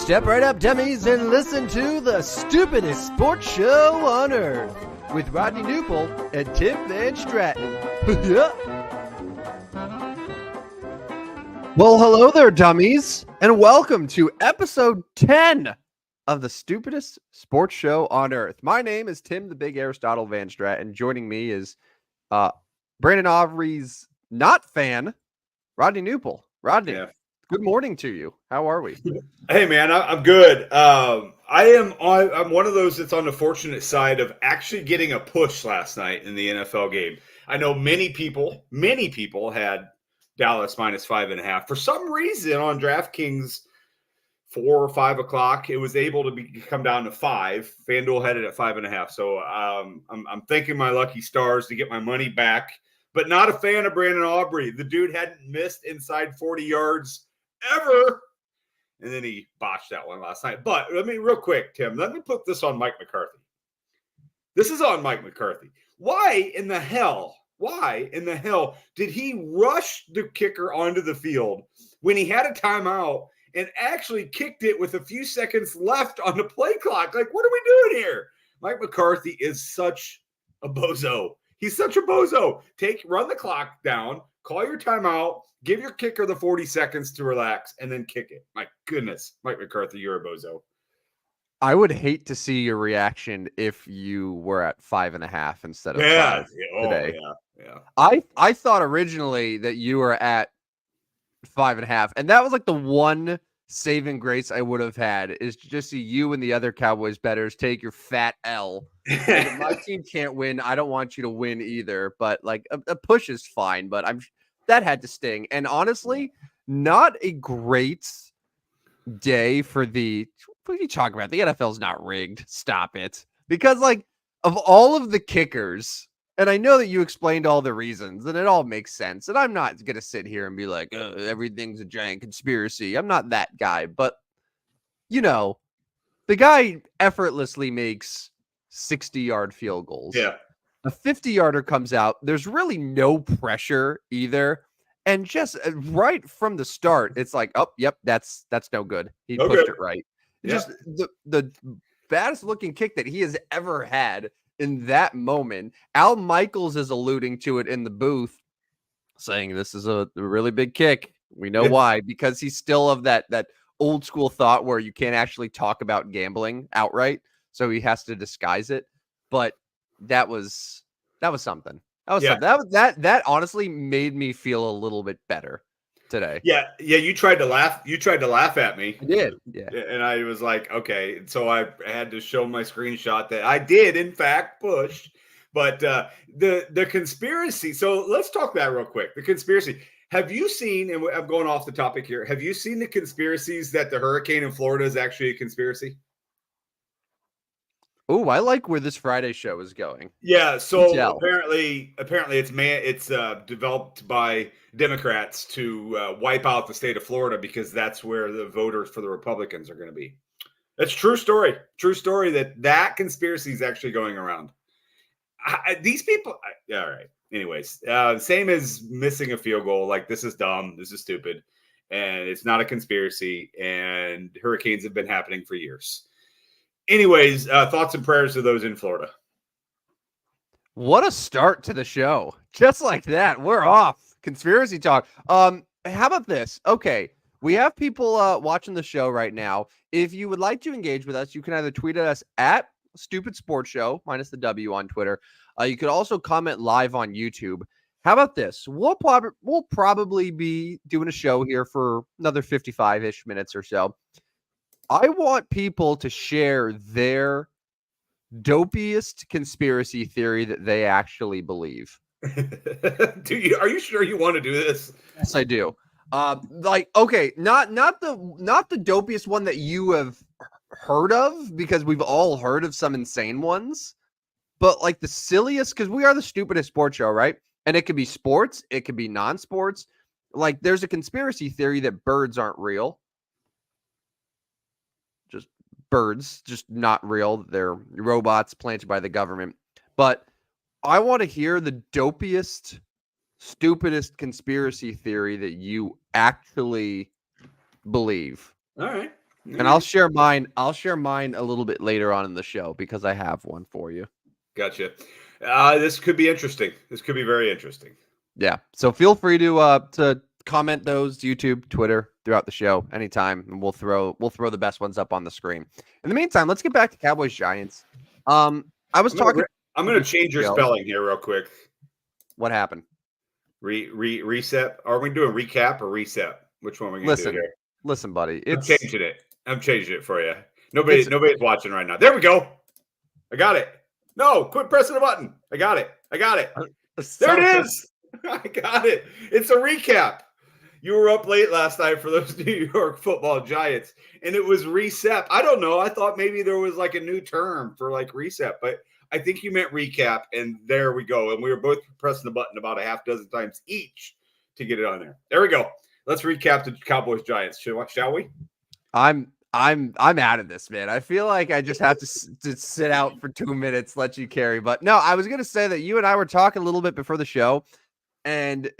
Step right up, dummies, and listen to the stupidest sports show on earth with Rodney Newpole and Tim Van Stratton. Well, hello there, dummies, and welcome to episode 10 of the stupidest sports show on earth. My name is Tim the Big Aristotle Van Stratton. Joining me is Brandon Aubrey's not fan, Rodney Newpole. Rodney. Yeah. Good morning to you. How are we? Hey, man, I'm good. I'm one of those that's on the fortunate side of actually getting a push last night in the NFL game. I know many people had Dallas minus 5.5. For some reason on DraftKings, 4 or 5 o'clock, it was able to come down to 5. FanDuel had it at 5.5. So I'm thanking my lucky stars to get my money back, but not a fan of Brandon Aubrey. The dude hadn't missed inside 40 yards ever, and then he botched that one last night. But real quick, Tim, let me put this on Mike McCarthy. This is on Mike McCarthy. Why in the hell did he rush the kicker onto the field when he had a timeout and actually kicked it with a few seconds left on the play clock? Like, what are we doing here? Mike McCarthy is such a bozo. He's such a bozo. Run the clock down, call your timeout, give your kicker the 40 seconds to relax, and then kick it. My goodness, Mike McCarthy, you're a bozo. I would hate to see your reaction if you were at 5.5 instead of 5 today. Yeah. I thought originally that you were at 5.5, and that was like the one saving grace I would have had is to just see you and the other Cowboys bettors take your fat L. If my team can't win, I don't want you to win either. But like a push is fine, but that had to sting. And honestly, not a great day for what are you talking about? The NFL's not rigged. Stop it. Because like of all of the kickers, and I know that you explained all the reasons and it all makes sense. And I'm not going to sit here and be like, everything's a giant conspiracy. I'm not that guy, but you know, the guy effortlessly makes 60-yard field goals. Yeah. A 50-yarder comes out. There's really no pressure either. And just right from the start, it's like, oh, yep, that's no good. He pushed it right. Yeah. Just the baddest looking kick that he has ever had in that moment. Al Michaels is alluding to it in the booth, saying this is a really big kick. We know why, because he's still of that old school thought where you can't actually talk about gambling outright. So he has to disguise it. But that was something. That honestly made me feel a little bit better today. Yeah. You tried to laugh. You tried to laugh at me. I did. Yeah. And I was like, okay. So I had to show my screenshot that I did in fact push. But the conspiracy. So let's talk that real quick. The conspiracy. Have you seen? And I'm going off the topic here. Have you seen the conspiracies that the hurricane in Florida is actually a conspiracy? Oh, I like where this Friday show is going. Yeah, so apparently it's developed by Democrats to wipe out the state of Florida because that's where the voters for the Republicans are going to be. That's true story. True story that conspiracy is actually going around. These people, all right. Anyways, same as missing a field goal. Like, this is dumb. This is stupid. And it's not a conspiracy. And hurricanes have been happening for years. Anyways, thoughts and prayers to those in Florida. What a start to the show. Just like that. We're off. Conspiracy talk. How about this? Okay. We have people watching the show right now. If you would like to engage with us, you can either tweet at us at Stupid Sports Show, minus the W on Twitter. You could also comment live on YouTube. How about this? We'll probably be doing a show here for another 55-ish minutes or so. I want people to share their dopiest conspiracy theory that they actually believe. Are you sure you want to do this? Yes, I do. Okay, not the dopiest one that you have heard of, because we've all heard of some insane ones, but like the silliest, because we are the stupidest sports show, right? And it could be sports, it could be non-sports. Like, there's a conspiracy theory that birds aren't real. Birds, just not real. They're robots planted by the government. But I want to hear the dopiest, stupidest conspiracy theory that you actually believe. All right. And I'll share mine. I'll share mine a little bit later on in the show because I have one for you. Gotcha. This could be interesting. This could be very interesting. Yeah. So feel free to comment those YouTube, Twitter throughout the show anytime, and we'll throw the best ones up on the screen. In the meantime, let's get back to Cowboys Giants. I was talking. I'm going to change your spelling here real quick. What happened? Reset. Are we doing recap or reset? Which one are we going to do here? Listen, buddy. I'm changing it. I'm changing it for you. Nobody's watching right now. There we go. I got it. No, quit pressing the button. I got it. There it is. I got it. It's a recap. You were up late last night for those New York Football Giants, and it was reset. I don't know. I thought maybe there was like a new term for like reset, but I think you meant recap, and there we go. And we were both pressing the button about a half dozen times each to get it on there. There we go. Let's recap the Cowboys Giants, shall we? I'm out of this, man. I feel like I just have to sit out for 2 minutes, let you carry. But no, I was gonna say that you and I were talking a little bit before the show, and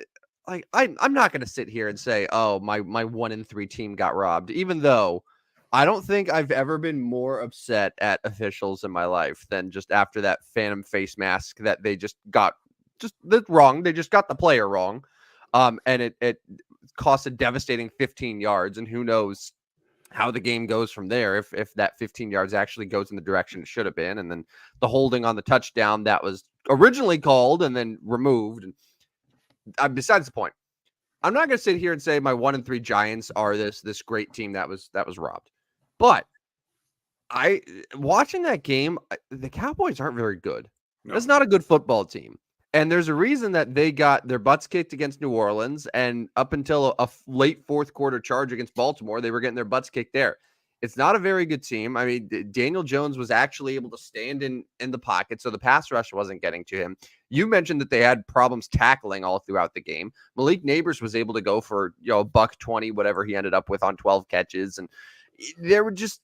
like I'm not gonna sit here and say, oh, my 1-3 team got robbed, even though I don't think I've ever been more upset at officials in my life than just after that phantom face mask that they just got wrong. They just got the player wrong. And it cost a devastating 15 yards, and who knows how the game goes from there if that 15 yards actually goes in the direction it should have been. And then the holding on the touchdown that was originally called and then removed. And besides the point, I'm not going to sit here and say my 1-3 Giants are this great team that was robbed. But watching that game, the Cowboys aren't very good. No. That's not a good football team. And there's a reason that they got their butts kicked against New Orleans, and up until a late fourth quarter charge against Baltimore, they were getting their butts kicked there. It's not a very good team. I mean, Daniel Jones was actually able to stand in the pocket, so the pass rush wasn't getting to him. You mentioned that they had problems tackling all throughout the game. Malik Neighbors was able to go for $120, whatever he ended up with on 12 catches, and there were just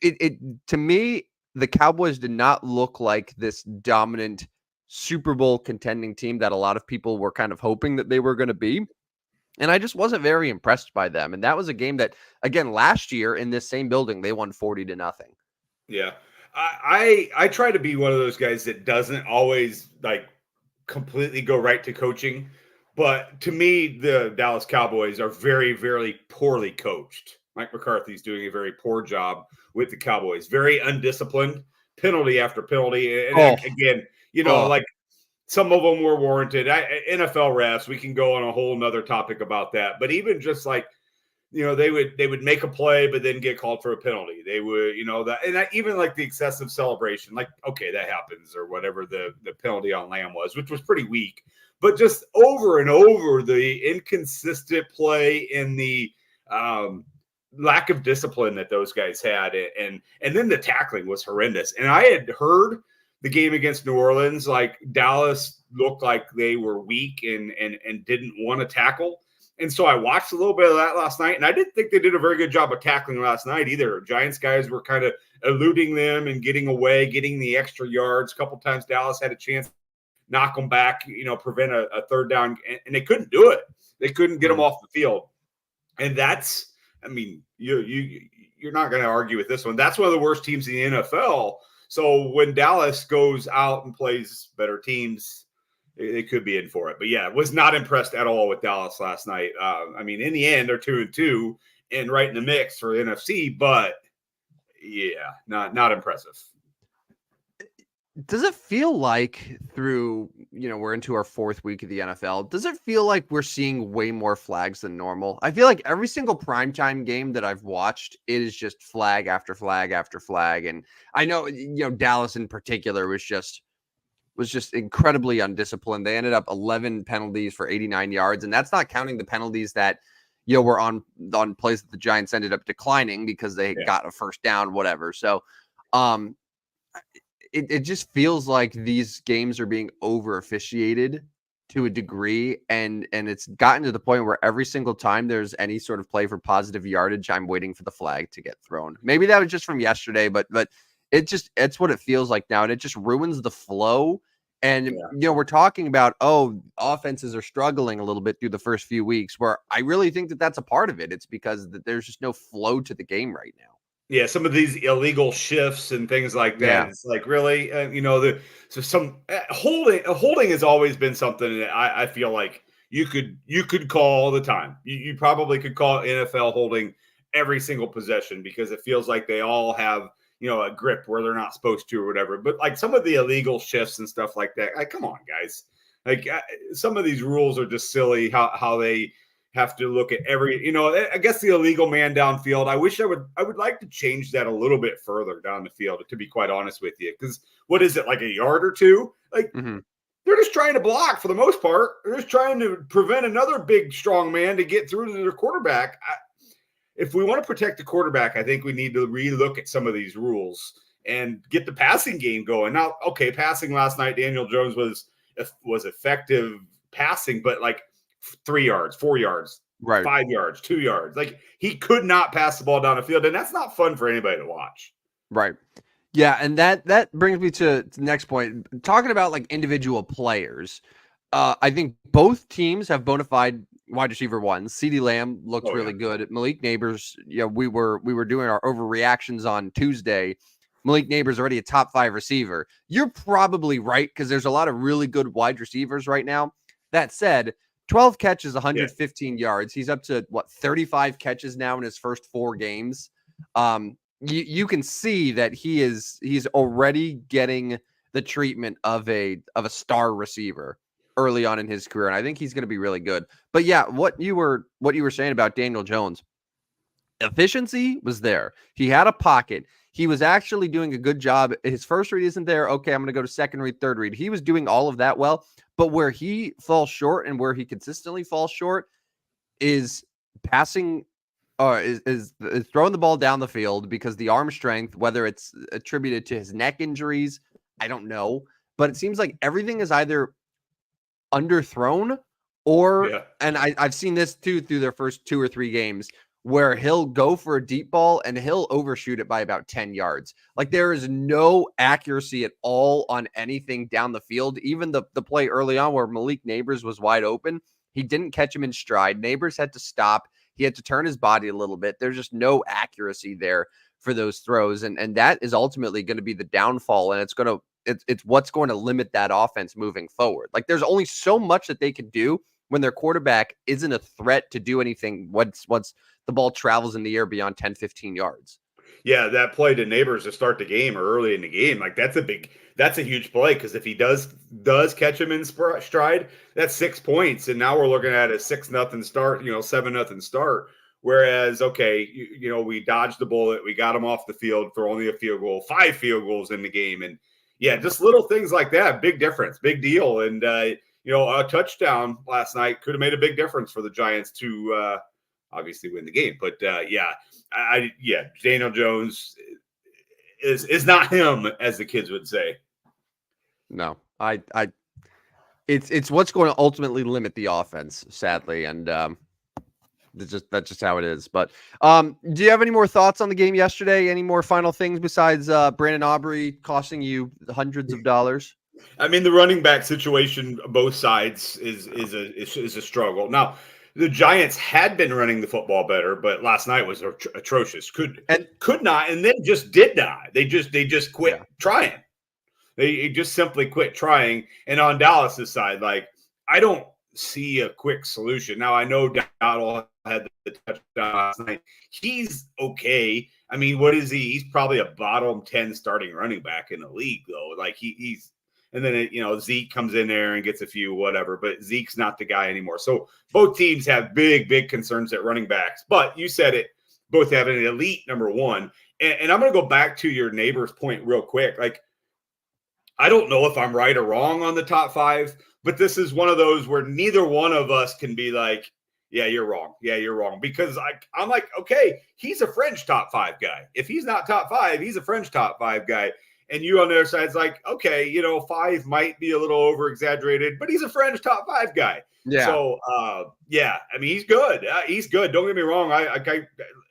it to me, the Cowboys did not look like this dominant Super Bowl contending team that a lot of people were kind of hoping that they were going to be. And I just wasn't very impressed by them. And that was a game that, again, last year in this same building, they won 40-0. Yeah. I try to be one of those guys that doesn't always like completely go right to coaching. But to me, the Dallas Cowboys are very, very poorly coached. Mike McCarthy's doing a very poor job with the Cowboys. Very undisciplined, penalty after penalty. And again, like some of them were warranted. NFL refs, we can go on a whole nother topic about that. But even just like, they would make a play, but then get called for a penalty. They would, even like the excessive celebration, like, okay, that happens, or whatever the penalty on Lamb was, which was pretty weak. But just over and over, the inconsistent play and the lack of discipline that those guys had. And then the tackling was horrendous. And I had heard the game against New Orleans, like Dallas looked like they were weak and didn't want to tackle. And so I watched a little bit of that last night, and I didn't think they did a very good job of tackling last night either. Giants guys were kind of eluding them and getting away, getting the extra yards. A couple times Dallas had a chance to knock them back, prevent a third down, and they couldn't do it. They couldn't get them off the field. And that's, I mean, you're not going to argue with this one. That's one of the worst teams in the NFL. So when Dallas goes out and plays better teams, they could be in for it. But yeah, was not impressed at all with Dallas last night. I mean, in the end, they're 2-2 and right in the mix for the NFC. But yeah, not impressive. Does it feel like through, we're into our fourth week of the NFL, does it feel like we're seeing way more flags than normal? I feel like every single primetime game that I've watched, it is just flag after flag after flag. And I know, Dallas in particular was just incredibly undisciplined. They ended up 11 penalties for 89 yards. And that's not counting the penalties that, were on plays that the Giants ended up declining because they got a first down, whatever. So, it just feels like these games are being over officiated to a degree. And it's gotten to the point where every single time there's any sort of play for positive yardage, I'm waiting for the flag to get thrown. Maybe that was just from yesterday, but it's what it feels like now. And it just ruins the flow And, we're talking about, offenses are struggling a little bit through the first few weeks, where I really think that that's a part of it. It's because there's just no flow to the game right now. Yeah, some of these illegal shifts and things like that. Yeah. It's like, really, holding has always been something that I feel like you could call all the time. You probably could call NFL holding every single possession because it feels like they all have a grip where they're not supposed to or whatever. But like some of the illegal shifts and stuff like that, like come on, guys. Like some of these rules are just silly. How they have to look at every, I guess the illegal man downfield. I wish I would like to change that a little bit further down the field, to be quite honest with you. Because what is it, like a yard or two? Like they're just trying to block for the most part. They're just trying to prevent another big, strong man to get through to their quarterback. If we want to protect the quarterback, I think we need to relook at some of these rules and get the passing game going. Now, okay, passing last night, Daniel Jones was effective passing, but like 3 yards, 4 yards, right, 5 yards, 2 yards. Like he could not pass the ball down the field, and that's not fun for anybody to watch. Right. Yeah, and that brings me to the next point. Talking about like individual players, I think both teams have bona fide wide receiver ones. CeeDee Lamb looks really good. Malik Neighbors, we were doing our overreactions on Tuesday. Malik Neighbors already a top 5 receiver. You're probably right because there's a lot of really good wide receivers right now. That said, 12 catches, 115 yards. He's up to 35 catches now in his first 4 games. You can see that he's already getting the treatment of a star receiver early on in his career, and I think he's going to be really good. But yeah, what you were saying about Daniel Jones, efficiency was there. He had a pocket. He was actually doing a good job. His first read isn't there. Okay, I'm going to go to second read, third read. He was doing all of that well, but where he falls short and where he consistently falls short is passing. Is throwing the ball down the field because the arm strength, whether it's attributed to his neck injuries, I don't know. But it seems like everything is either underthrown or, and I've seen this too through their first 2 or 3 games, where he'll go for a deep ball and he'll overshoot it by about 10 yards. Like there is no accuracy at all on anything down the field. Even the play early on where Malik Neighbors was wide open, he didn't catch him in stride. Neighbors had to stop. He had to turn his body a little bit. There's just no accuracy there for those throws. And that is ultimately going to be the downfall. And it's what's going to limit that offense moving forward. Like there's only so much that they can do when their quarterback isn't a threat to do anything once the ball travels in the air beyond 10, 15 yards. Yeah, that play to Neighbors to start the game or early in the game, like that's a huge play because if he does catch him in stride, that's 6 points, and now we're looking at a 6-0 start, 7-0 start. Whereas, okay, we dodged the bullet, we got him off the field for only a field goal, 5 field goals in the game, and yeah, just little things like that, big difference, big deal, and a touchdown last night could have made a big difference for the Giants to obviously win the game, but Daniel Jones is not him, as the kids would say. No, it's what's going to ultimately limit the offense, sadly, and that's just how it is. But do you have any more thoughts on the game yesterday? Any more final things besides Brandon Aubrey costing you hundreds of dollars? I mean, the running back situation, both sides is a struggle. Now, the Giants had been running the football better, but last night was atrocious. Could not, and then just did not. They just quit trying. They just simply quit trying. And on Dallas's side, like I don't see a quick solution. Now I know Dowdle had the touchdown last night. He's okay. I mean, what is he? He's probably a bottom 10 starting running back in the league, though. Like he's. And then, Zeke comes in there and gets a few, whatever. But Zeke's not the guy anymore. So both teams have big, big concerns at running backs. But you said it. Both have an elite number one. And I'm going to go back to your Neighbor's point real quick. Like, I don't know if I'm right or wrong on the top 5. But this is one of those where neither one of us can be like, yeah, you're wrong. Yeah, you're wrong. Because I'm like, okay, he's a fringe top 5 guy. If he's not top 5, he's a fringe top 5 guy. And you on the other side is like, okay, 5 might be a little over exaggerated, but he's a fringe top 5 guy. Yeah. So, I mean, he's good. He's good. Don't get me wrong. I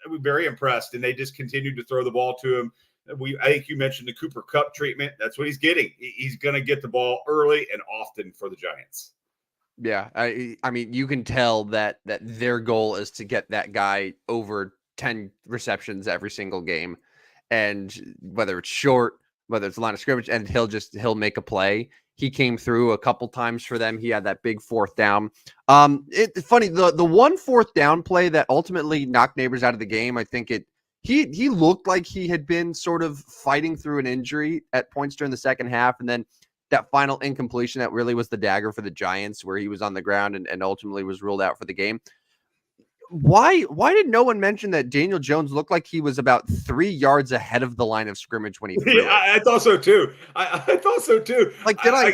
was very impressed, and they just continued to throw the ball to him. I think you mentioned the Cooper Kupp treatment. That's what he's getting. He's going to get the ball early and often for the Giants. Yeah, I mean, you can tell that their goal is to get that guy over 10 receptions every single game, and whether it's short, whether it's line of scrimmage, and he'll make a play. He came through a couple times for them. He had that big fourth down. It's funny, the one fourth down play that ultimately knocked Neighbors out of the game. I think he looked like he had been sort of fighting through an injury at points during the second half, and then that final incompletion that really was the dagger for the Giants, where he was on the ground and ultimately was ruled out for the game. Why did no one mention that Daniel Jones looked like he was about 3 yards ahead of the line of scrimmage when he threw it? I thought so too. I thought so too. Like, did I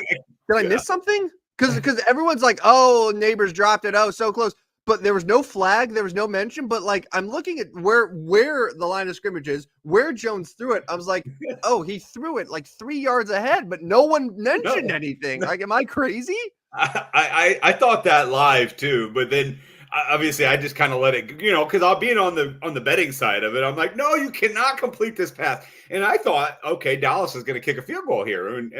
miss something? Because everyone's like, oh, Neighbors dropped it. Oh, so close. But there was no flag. There was no mention. But like, I'm looking at where the line of scrimmage is, where Jones threw it. I was like, oh, he threw it like 3 yards ahead, but no one mentioned anything. Like, am I crazy? I thought that live too, but then obviously I just kind of let it, because I'll be on the betting side of it. I'm like, no, you cannot complete this pass. And I thought, okay, Dallas is going to kick a field goal here, and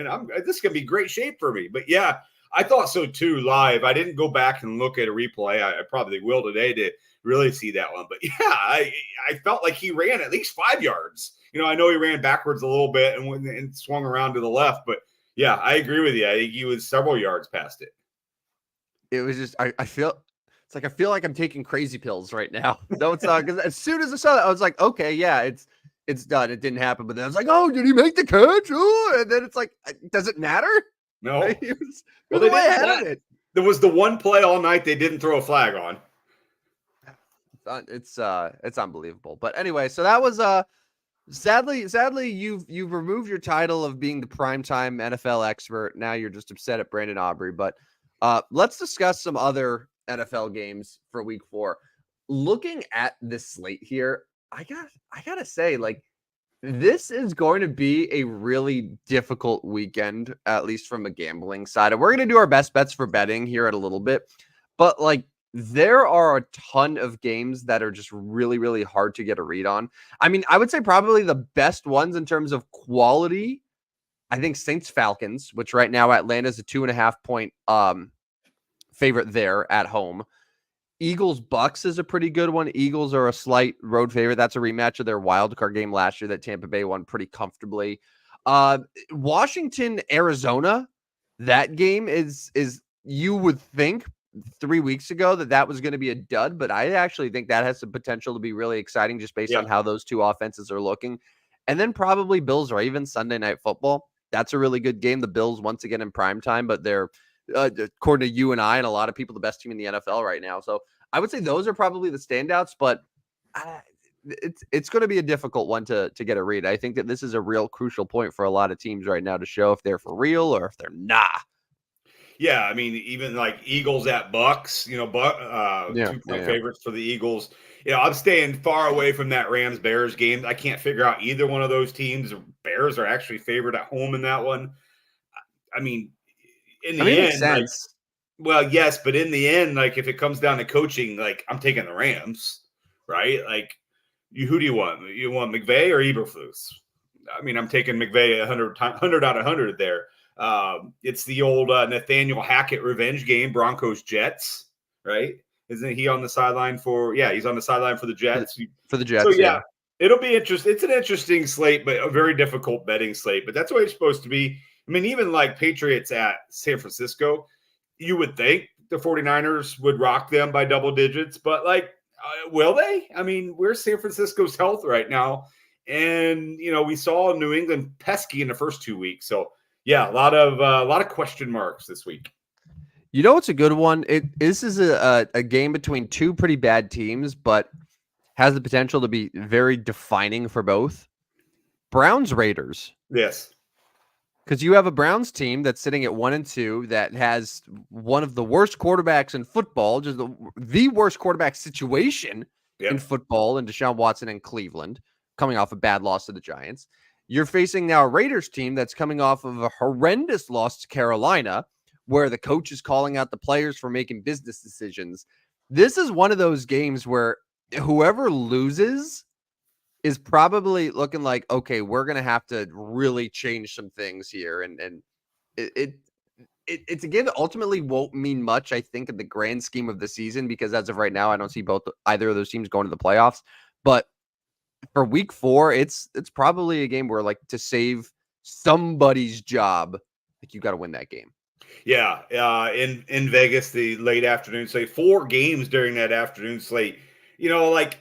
this is going to be great shape for me. But yeah, I thought so too live. I didn't go back and look at a replay. I probably will today to really see that one. But yeah, I felt like he ran at least 5 yards. I know he ran backwards a little bit and swung around to the left, but yeah, I agree with you. I think he was several yards past it. It was just I feel like I'm taking crazy pills right now. No, it's not, because as soon as I saw that, I was like, okay, yeah, it's done. It didn't happen. But then I was like, oh, did he make the catch? Oh, and then it's like, does it matter? No. It was way ahead of it. There was the one play all night they didn't throw a flag on. It's unbelievable. But anyway, so that was sadly you've removed your title of being the primetime NFL expert. Now you're just upset at Brandon Aubrey. But let's discuss some other NFL games for week 4. Looking at this slate here, I gotta say, like, this is going to be a really difficult weekend, at least from a gambling side. And we're going to do our best bets for betting here at a little bit. But like, there are a ton of games that are just really, really hard to get a read on. I mean, I would say probably the best ones in terms of quality, I think Saints Falcons, which right now Atlanta's a 2.5 point favorite there at home. Eagles Bucks is a pretty good one. Eagles are a slight road favorite. That's a rematch of their wild card game last year that Tampa Bay won pretty comfortably. Washington Arizona, that game is you would think 3 weeks ago that was going to be a dud, but I actually think that has the potential to be really exciting just based on how those two offenses are looking. And then probably Bills Ravens Sunday Night Football. That's a really good game. The Bills once again in prime time, but they're according to you and I and a lot of people, the best team in the NFL right now. So I would say those are probably the standouts, but it's going to be a difficult one to get a read. I think that this is a real crucial point for a lot of teams right now to show if they're for real or if they're not. Yeah, I mean, even like Eagles at Bucks, 2 point favorites for the Eagles. I'm staying far away from that Rams-Bears game. I can't figure out either one of those teams. Bears are actually favored at home in that one. I mean, in the end, makes sense. Well, yes, but in the end, like if it comes down to coaching, like I'm taking the Rams, right? Like, who do you want? You want McVay or Eberflus? I mean, I'm taking McVay 100 out of 100 there. It's the old Nathaniel Hackett revenge game, Broncos Jets, right? Isn't he on the sideline for? Yeah, he's on the sideline for the Jets. For the Jets, so yeah. It'll be interesting. It's an interesting slate, but a very difficult betting slate. But that's the way it's supposed to be. I mean, even like Patriots at San Francisco, you would think the 49ers would rock them by double digits, but like, will they? I mean, where's San Francisco's health right now? And, we saw New England pesky in the first 2 weeks. So yeah, a lot of question marks this week. It's a good one. This is a game between two pretty bad teams, but has the potential to be very defining for both. Browns Raiders. Yes. Because you have a Browns team that's sitting at 1-2 that has one of the worst quarterbacks in football, just the worst quarterback situation in football, in Deshaun Watson in Cleveland, coming off a bad loss to the Giants. You're facing now a Raiders team that's coming off of a horrendous loss to Carolina, where the coach is calling out the players for making business decisions. This is one of those games where whoever loses is probably looking like, okay, we're gonna have to really change some things here, and it it's a game that ultimately won't mean much, I think, in the grand scheme of the season, because as of right now, I don't see either of those teams going to the playoffs. But for week 4, it's probably a game where, like, to save somebody's job, like, you got to win that game. Yeah, in Vegas, the late afternoon slate, 4 games during that afternoon slate. Like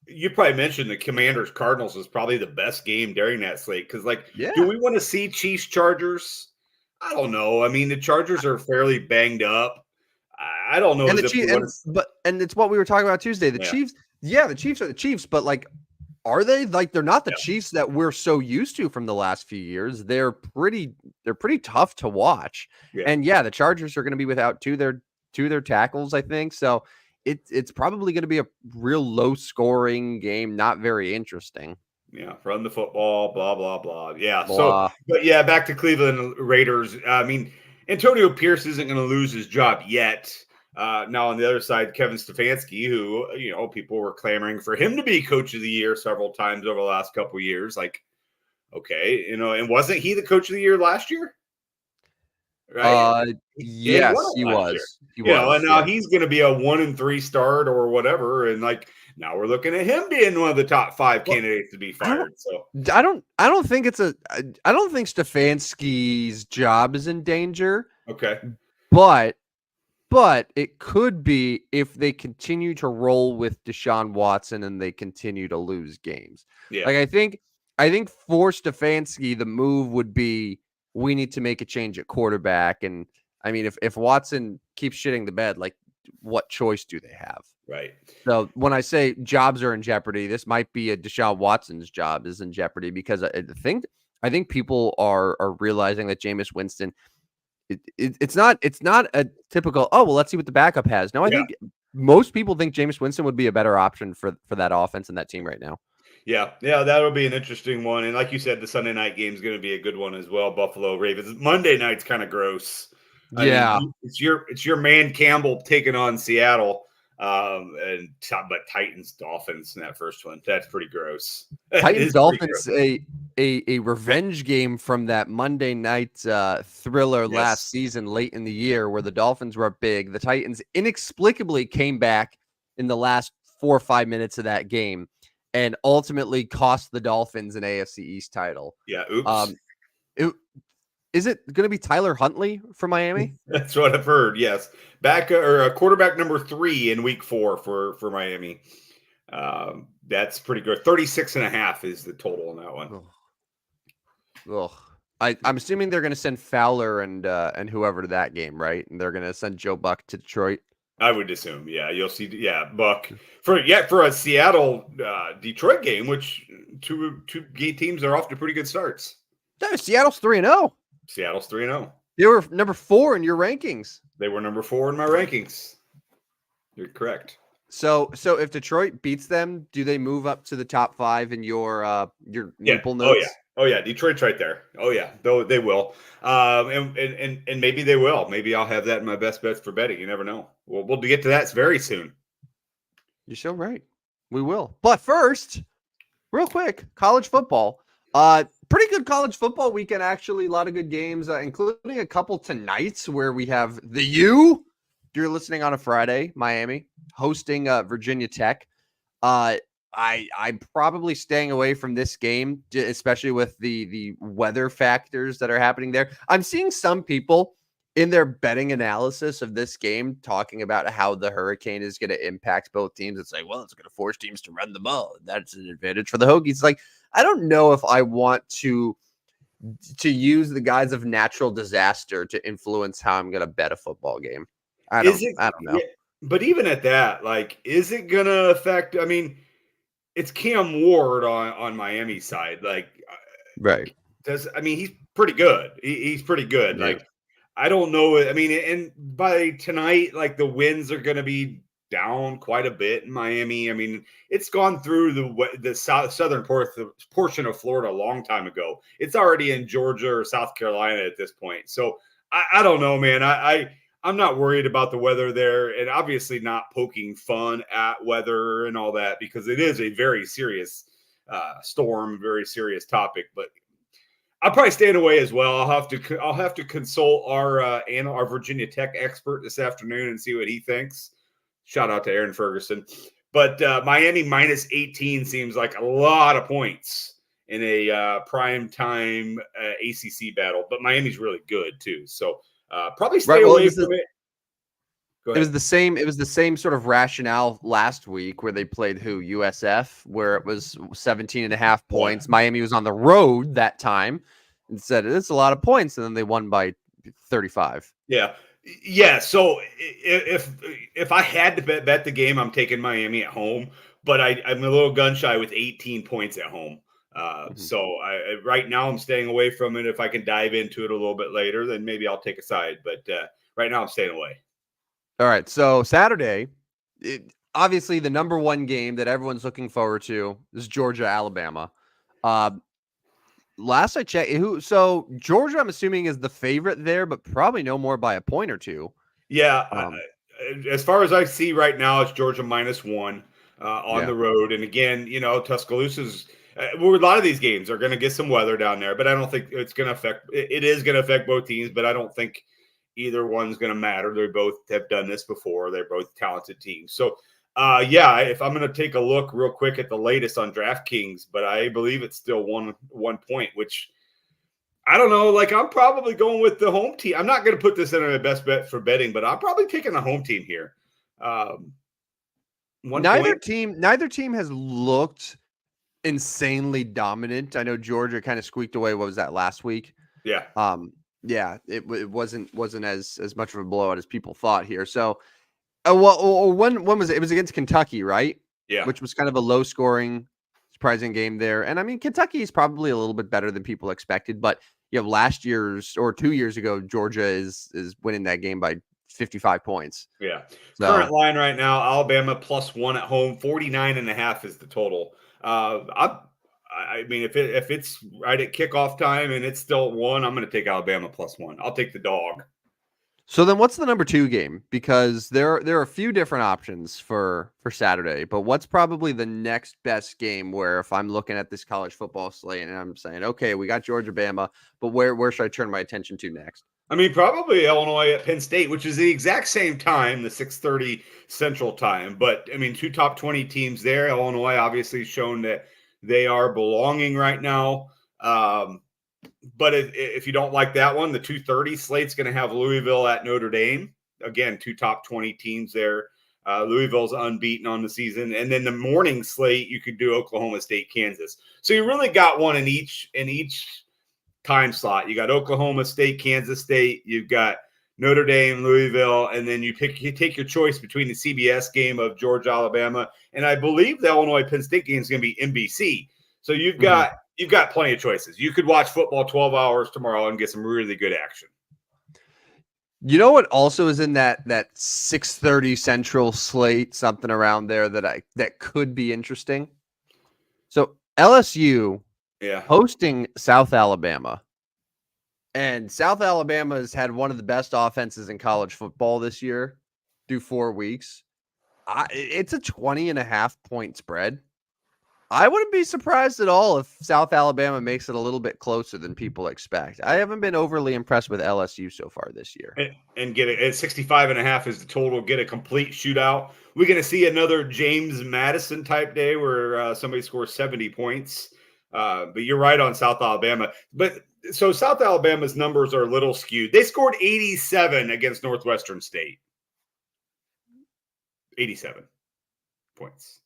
you probably mentioned, the Commanders Cardinals is probably the best game during that slate because, like, do Yeah. we want to see Chiefs Chargers? I don't know. I mean, the Chargers are fairly banged up. I don't know And as the if we Chiefs, want to. and it's what we were talking about Tuesday. The Yeah, Chiefs, yeah, the Chiefs are the Chiefs, but, like, are they? Like, they're not the yeah, Chiefs that we're so used to from the last few years. They're pretty tough to watch. yeah. And yeah, the Chargers are going to be without two of their tackles, I think. So it's probably going to be a real low scoring game, not very interesting. Yeah, run the football, blah blah blah. Yeah. So, Blah. but yeah, back to Cleveland Raiders. I mean, Antonio Pierce isn't going to lose his job yet. Now on the other side, Kevin Stefanski, who people were clamoring for him to be Coach of the Year several times over the last couple of years. Like, okay, and wasn't he the Coach of the Year last year? Right? Uh He won yes, it he last year. was. He And was. now Yeah. he's going to be a 1-3 start or whatever. And like now we're looking at him being one of the top 5 Well, candidates to be I don't fired. So I don't think I don't think Stefanski's job is in danger, okay. but it could be if they continue to roll with Deshaun Watson and they continue to lose games. Yeah. Like, I think for Stefanski, the move would be, we need to make a change at quarterback. And I mean, if Watson keeps shitting the bed, like, what choice do they have? Right. So when I say jobs are in jeopardy, this might be a Deshaun Watson's job is in jeopardy, because I think people are realizing that Jameis Winston, it's not a typical, oh well, let's see what the backup has. No, I Yeah. think most people think Jameis Winston would be a better option for that offense and that team right now. Yeah. Yeah. That'll be an interesting one. And like you said, the Sunday night game is going to be a good one as well. Buffalo Ravens. Monday night's kind of gross. I Yeah. mean, it's your man Campbell taking on Seattle. But Titans Dolphins in that first one. That's pretty gross. It Titans is pretty gross. Dolphins, a revenge game from that Monday night thriller last Yes. season, late in the year, where the Dolphins were up big. The Titans inexplicably came back in the last 4 or 5 minutes of that game and ultimately cost the Dolphins an AFC East title. Yeah. Oops. Um, is it going to be Tyler Huntley for Miami? That's what I've heard. Yes. Back or quarterback number 3 in week 4 for Miami. That's pretty good. 36.5 is the total on that one. Ugh. I'm assuming they're going to send Fowler and whoever to that game, right? And they're going to send Joe Buck to Detroit. I would assume. Yeah, you'll see. Yeah, Buck for a Seattle Detroit game, which two teams are off to pretty good starts. No, Seattle's 3-0. Seattle's 3-0. They were number 4 in your rankings. They were number 4 in my rankings. You're correct. So if Detroit beats them, do they move up to the top 5 in your Newple notes? Oh yeah. Detroit's right there. Oh yeah, though they will. And maybe they will. Maybe I'll have that in my best bets for betting. You never know. We'll get to that very soon. You're so right. We will. But first, real quick, college football. Pretty good college football weekend, actually. A lot of good games, including a couple tonight where we have the U. If you're listening on a Friday, Miami hosting Virginia Tech. I'm probably staying away from this game, especially with the weather factors that are happening there. I'm seeing some people in their betting analysis of this game talking about how the hurricane is going to impact both teams. It's like, well, it's going to force teams to run the ball. That's an advantage for the Hokies. It's like, I don't know if I want to use the guise of natural disaster to influence how I'm going to bet a football game. I don't know. Yeah, but even at that, like, is it going to affect? I mean, it's Cam Ward on Miami's side. Like, right. He's pretty good. He's pretty good. Yeah. Like, I don't know. I mean, and by tonight, like, the winds are going to be down quite a bit in Miami. I mean, it's gone through the southern portion of Florida a long time ago. It's already in Georgia or South Carolina at this point. So I don't know, man. I'm not worried about the weather there, and obviously not poking fun at weather and all that, because it is a very serious storm, very serious topic. But I'll probably stay away as well. I'll have to consult our Virginia Tech expert this afternoon and see what he thinks. Shout out to Aaron Ferguson. But Miami minus 18 seems like a lot of points in a prime time ACC battle. But Miami's really good too, so probably stay away from it. It was the same. It was the same sort of rationale last week where they played USF, where it was 17.5 points. Yeah. Miami was on the road that time and said it's a lot of points, and then they won by 35. Yeah. So if I had to bet the game, I'm taking Miami at home, but I'm a little gun shy with 18 points at home. So right now I'm staying away from it. If I can dive into it a little bit later, then maybe I'll take a side. But right now I'm staying away. All right, so Saturday, obviously the number one game that everyone's looking forward to is Georgia-Alabama. Last I checked, so Georgia, I'm assuming, is the favorite there, but probably no more by a point or two. Yeah, as far as I see right now, it's Georgia -1 on the road. And again, Tuscaloosa's a lot of these games are going to get some weather down there, but I don't think it's going to affect. It is going to affect both teams, but I don't think either one's going to matter. They both have done this before. They're both talented teams. So, if I'm going to take a look real quick at the latest on DraftKings, but I believe it's still one point, which I don't know. Like, I'm probably going with the home team. I'm not going to put this in my best bet for betting, but I'm probably taking the home team here. Neither team has looked insanely dominant. I know Georgia kind of squeaked away. What was that, last week? Yeah. Yeah, it wasn't as much of a blowout as people thought here. So, when was it? It was against Kentucky, right? Yeah, which was kind of a low scoring, surprising game there. And I mean, Kentucky is probably a little bit better than people expected, but last year's or 2 years ago, Georgia is winning that game by 55 points. Yeah. So, current line right now, Alabama +1 at home, 49.5 is the total. I mean, if it's right at kickoff time and it's still 1, I'm going to take Alabama +1. I'll take the dog. So then what's the number 2 game? Because there are a few different options for Saturday, but what's probably the next best game where if I'm looking at this college football slate and I'm saying, okay, we got Georgia, Bama, but where should I turn my attention to next? I mean, probably Illinois at Penn State, which is the exact same time, the 6:30 Central Time. But, I mean, 2 top 20 teams there. Illinois obviously shown that they are belonging right now. But if you don't like that one, the 2:30 slate's going to have Louisville at Notre Dame. Again, 2 top 20 teams there. Louisville's unbeaten on the season. And then the morning slate, you could do Oklahoma State, Kansas. So you really got one in each time slot. You got Oklahoma State, Kansas State. You've got Notre Dame, Louisville, and then you take your choice between the CBS game of Georgia, Alabama, and I believe the Illinois Penn State game is going to be NBC. So you've got plenty of choices. You could watch football 12 hours tomorrow and get some really good action. You know what also is in that 6:30 Central slate, something around there that could be interesting? So LSU hosting South Alabama. And South Alabama has had one of the best offenses in college football this year through 4 weeks. It's a 20.5 point spread. I wouldn't be surprised at all if South Alabama makes it a little bit closer than people expect. I haven't been overly impressed with LSU so far this year. And get it at 65.5 is the total. Get a complete shootout. We're going to see another James Madison type day where somebody scores 70 points. But you're right on South Alabama. But so South Alabama's numbers are a little skewed. They scored 87 against Northwestern State. 87 points.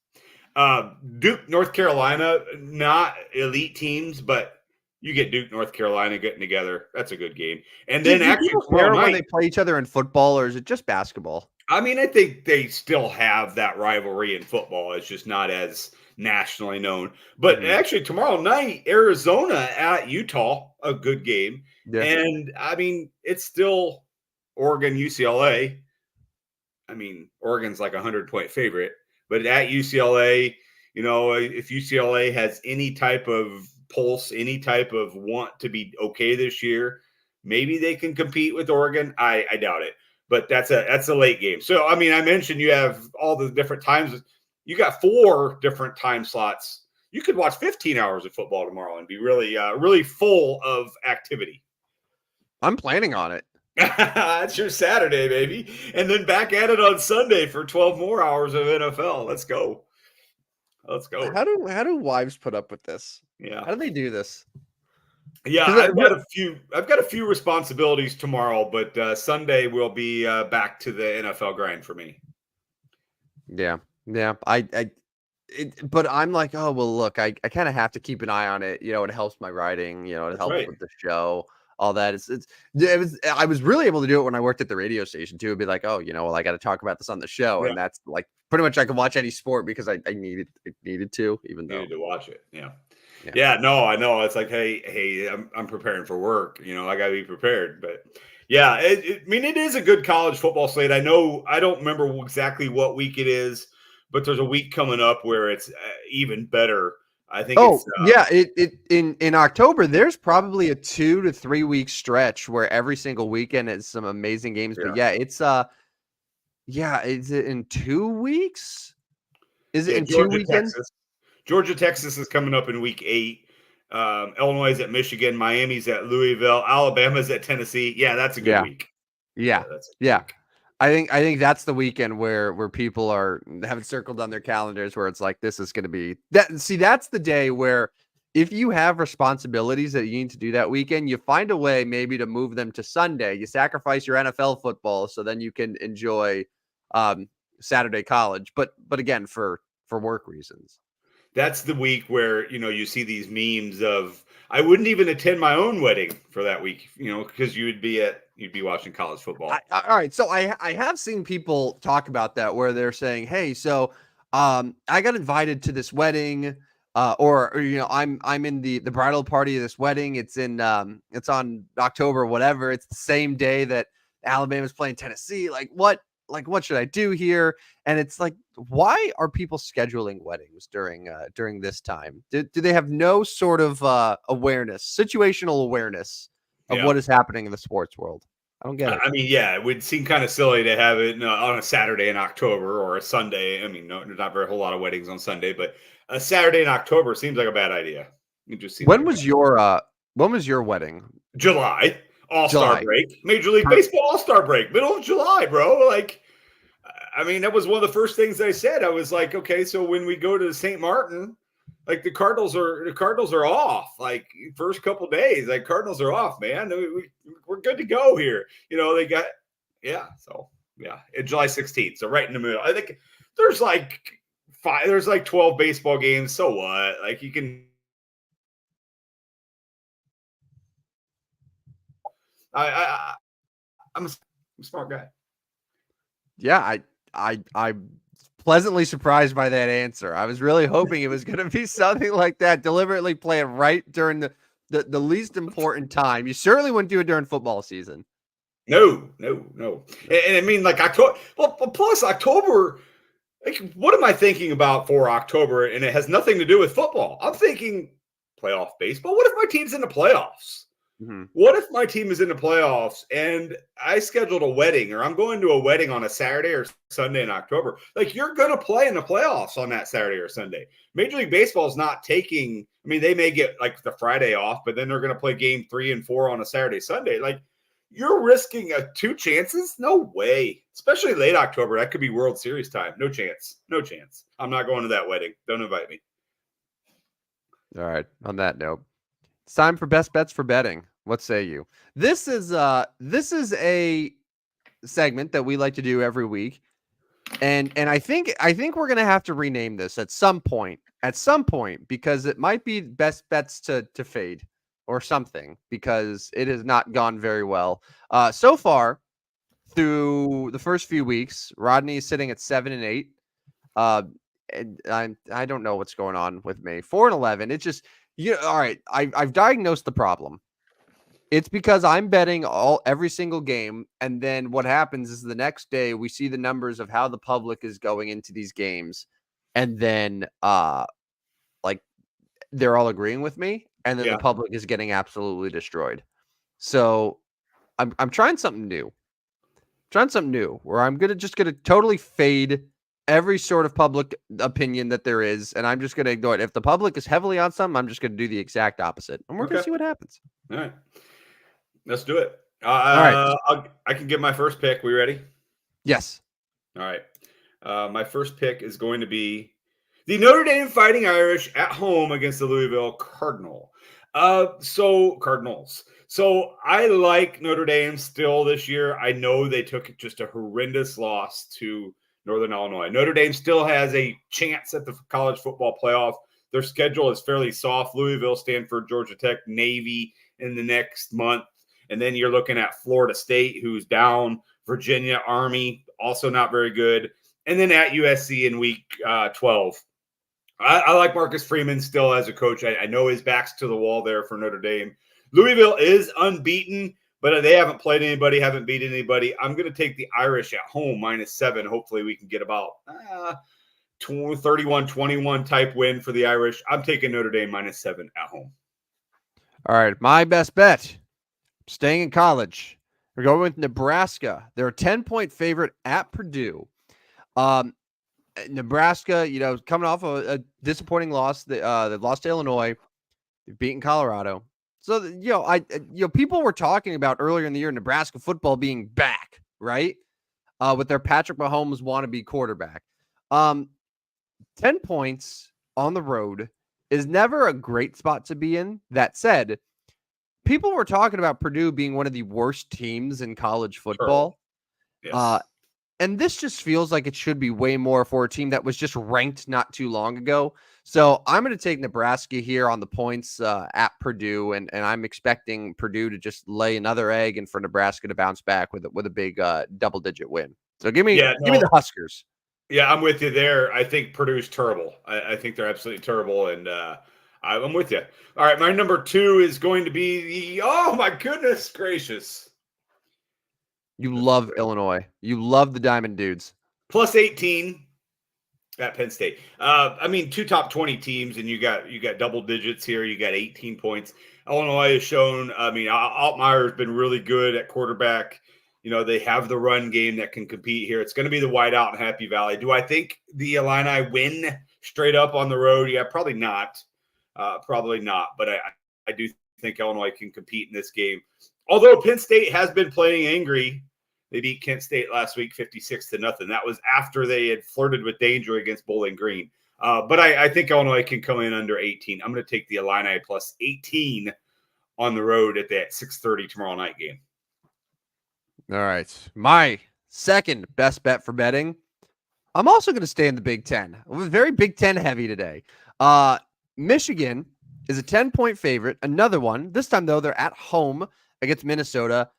Duke, North Carolina, not elite teams, but you get Duke, North Carolina getting together. That's a good game. And then actually tomorrow night, when they play each other in football, or is it just basketball? I mean, I think they still have that rivalry in football. It's just not as nationally known. But actually tomorrow night, Arizona at Utah, a good game. Yeah. And I mean, it's still Oregon, UCLA. I mean, Oregon's like 100-point favorite. But at UCLA, if UCLA has any type of pulse, any type of want to be okay this year, maybe they can compete with Oregon. I doubt it. But that's a late game. So, I mean, I mentioned you have all the different times. You got 4 different time slots. you could watch 15 hours of football tomorrow and be really, really full of activity. I'm planning on it. That's your Saturday, baby. And then back at it on Sunday for 12 more hours of NFL. Let's go. Let's go. How do wives put up with this? Yeah. How do they do this? Yeah, I've got a few responsibilities tomorrow, but Sunday will be back to the NFL grind for me. Yeah. But I'm like, oh well, look, I kind of have to keep an eye on it. It helps my writing. It helps with the show, all that. I was really able to do it when I worked at the radio station too. It'd be like, oh, well, I got to talk about this on the show, and that's like pretty much I could watch any sport because I needed to, even though needed to watch it. Yeah, no, I know. It's like, hey, I'm preparing for work. I got to be prepared. But yeah, it is a good college football slate. I know. I don't remember exactly what week it is, but there's a week coming up where it's even better. I think. In October, there's probably a 2 to 3 week stretch where every single weekend is some amazing games. But is it in 2 weeks? Is it in Georgia, 2 weekends? Texas. Georgia, Texas is coming up in week 8. Illinois is at Michigan. Miami's at Louisville. Alabama's at Tennessee. Yeah, that's a good week. Yeah. Week. I think that's the weekend where people have it circled on their calendars where it's like, this is going to be that. See, that's the day where if you have responsibilities that you need to do that weekend, you find a way maybe to move them to Sunday. You sacrifice your NFL football so then you can enjoy Saturday college. But again, for work reasons. That's the week where, you see these memes of, I wouldn't even attend my own wedding for that week, because you'd be watching college football. All right. So I have seen people talk about that where they're saying, hey, so I got invited to this wedding or I'm in the bridal party of this wedding. It's on October, whatever. It's the same day that Alabama's playing Tennessee. What should I do here? And it's like, why are people scheduling weddings during this time? Do they have no sort of situational awareness of what is happening in the sports world? I don't get it. I mean, it would seem kind of silly to have it on a Saturday in October or a Sunday. I mean, no, there's not a whole lot of weddings on Sunday, but a Saturday in October seems like a bad idea. It just seems when was your wedding? July. All-Star break. Major League Baseball All-Star break. Middle of July, bro. I mean, that was one of the first things I said. I was like, okay, so when we go to St. Martin, the Cardinals are off. First couple days, Cardinals are off, man. We're good to go here. They got July 16th. So right in the middle. I think there's 12 baseball games. So what? You can. I'm a smart guy. Yeah, I'm pleasantly surprised by that answer. I was really hoping it was going to be something like that, deliberately play it right during the least important time. You certainly wouldn't do it during football season. No. And I mean, October. Well, plus October. What am I thinking about for October? And it has nothing to do with football. I'm thinking playoff baseball. What if my team's in the playoffs? Mm-hmm. What if my team is in the playoffs and I scheduled a wedding, or I'm going to a wedding on a Saturday or Sunday in October? You're going to play in the playoffs on that Saturday or Sunday. Major League Baseball is not taking. I mean, they may get the Friday off, but then they're going to play game 3 and 4 on a Saturday, Sunday. You're risking 2 chances? No way. Especially late October. That could be World Series time. No chance. I'm not going to that wedding. Don't invite me. All right. On that note, it's time for best bets for betting. What say you? This is a segment that we like to do every week. And I think we're going to have to rename this at some point because it might be best bets to fade or something, because it has not gone very well. So far through the first few weeks, Rodney is sitting at 7-8. And I don't know what's going on with me. 4-11. It's just, all right. I've diagnosed the problem. It's because I'm betting every single game, and then what happens is the next day we see the numbers of how the public is going into these games, and then they're all agreeing with me, and then the public is getting absolutely destroyed. So I'm trying something new. Where I'm gonna totally fade every sort of public opinion that there is, and I'm just going to ignore it. If the public is heavily on something, I'm just going to do the exact opposite, and we're going to see what happens. All right. Let's do it. All right. I can give my first pick. We ready? Yes. All right. My first pick is going to be the Notre Dame Fighting Irish at home against the Louisville Cardinals. So I like Notre Dame still this year. I know they took just a horrendous loss to Northern Illinois. Notre Dame still has a chance at the college football playoff. Their schedule is fairly soft. Louisville, Stanford, Georgia Tech, Navy in the next month. And then you're looking at Florida State, who's down, Virginia, Army, also not very good. And then at USC in week 12. I like Marcus Freeman still as a coach. I know his back's to the wall there for Notre Dame. Louisville is unbeaten, but they haven't played anybody, haven't beat anybody. I'm going to take the Irish at home -7. Hopefully we can get about 31-21 type win for the Irish. I'm taking Notre Dame -7 at home. All right. My best bet, staying in college. We're going with Nebraska. They're a 10-point favorite at Purdue. Nebraska, coming off a disappointing loss. They lost to Illinois. They've beaten Colorado. So, people were talking about earlier in the year Nebraska football being back, right? With their Patrick Mahomes wannabe quarterback. 10 points on the road is never a great spot to be in. That said, people were talking about Purdue being one of the worst teams in college football. Sure. Yes. And this just feels like it should be way more for a team that was just ranked not too long ago. So I'm going to take Nebraska here on the points at Purdue, and I'm expecting Purdue to just lay another egg and for Nebraska to bounce back with a big double-digit win. So give me the Huskers. Yeah, I'm with you there. I think Purdue's terrible. I think they're absolutely terrible, and I'm with you. All right, my number 2 is going to be oh my goodness gracious. You love Illinois. You love the Diamond Dudes. +18 at Penn State. 2 top 20 teams, and you got double digits here. You got 18 points. Illinois has shown. Altmaier has been really good at quarterback. They have the run game that can compete here. It's going to be the whiteout in Happy Valley. Do I think the Illini win straight up on the road? Yeah, probably not. But I do think Illinois can compete in this game. Although Penn State has been playing angry. They beat Kent State last week 56-0. That was after they had flirted with danger against Bowling Green. But I think Illinois can come in under 18. I'm going to take the Illini +18 on the road at that 6:30 tomorrow night game. All right. My second best bet for betting, I'm also going to stay in the Big Ten. We're very Big Ten heavy today. Michigan is a 10-point favorite. Another one. This time, though, they're at home against Minnesota.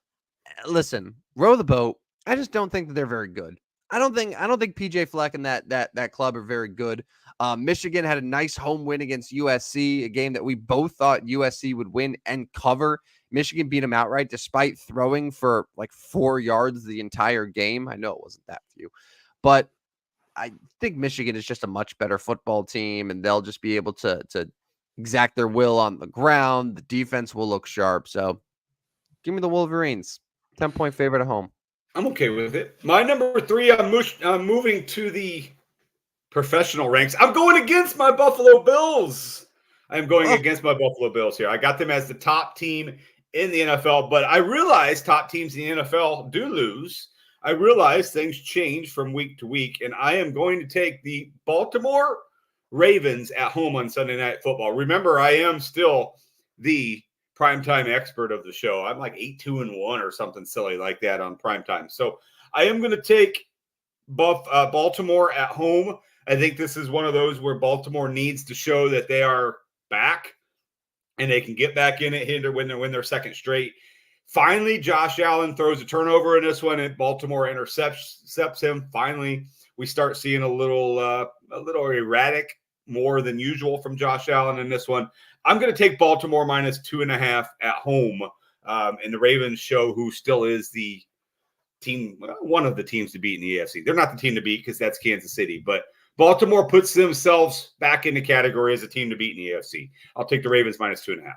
Listen, row the boat. I just don't think that they're very good. I don't think PJ Fleck and that club are very good. Michigan had a nice home win against USC, a game that we both thought USC would win and cover. Michigan beat them outright despite throwing for like 4 yards the entire game. I know it wasn't that few, but I think Michigan is just a much better football team, and they'll just be able to exact their will on the ground. The defense will look sharp. So give me the Wolverines. 10-point favorite at home. I'm okay with it. My number 3, I'm moving to the professional ranks. I'm going against my Buffalo Bills. I'm going against my Buffalo Bills here. I got them as the top team in the NFL, but I realize top teams in the NFL do lose. I realize things change from week to week, and I am going to take the Baltimore Ravens at home on Sunday Night Football. Remember, I am still the primetime expert of the show. I'm like 8-2-1 or something silly like that on primetime. So I am going to take Baltimore at home. I think this is one of those where Baltimore needs to show that they are back and they can get back in it here when they win their second straight. Finally, Josh Allen throws a turnover in this one, and Baltimore intercepts him. Finally, we start seeing a little erratic, more than usual from Josh Allen in this one. I'm going to take Baltimore -2.5 at home, and the Ravens show who still is the team, one of the teams to beat in the AFC. They're not the team to beat because that's Kansas City, but Baltimore puts themselves back in the category as a team to beat in the AFC. I'll take the Ravens -2.5.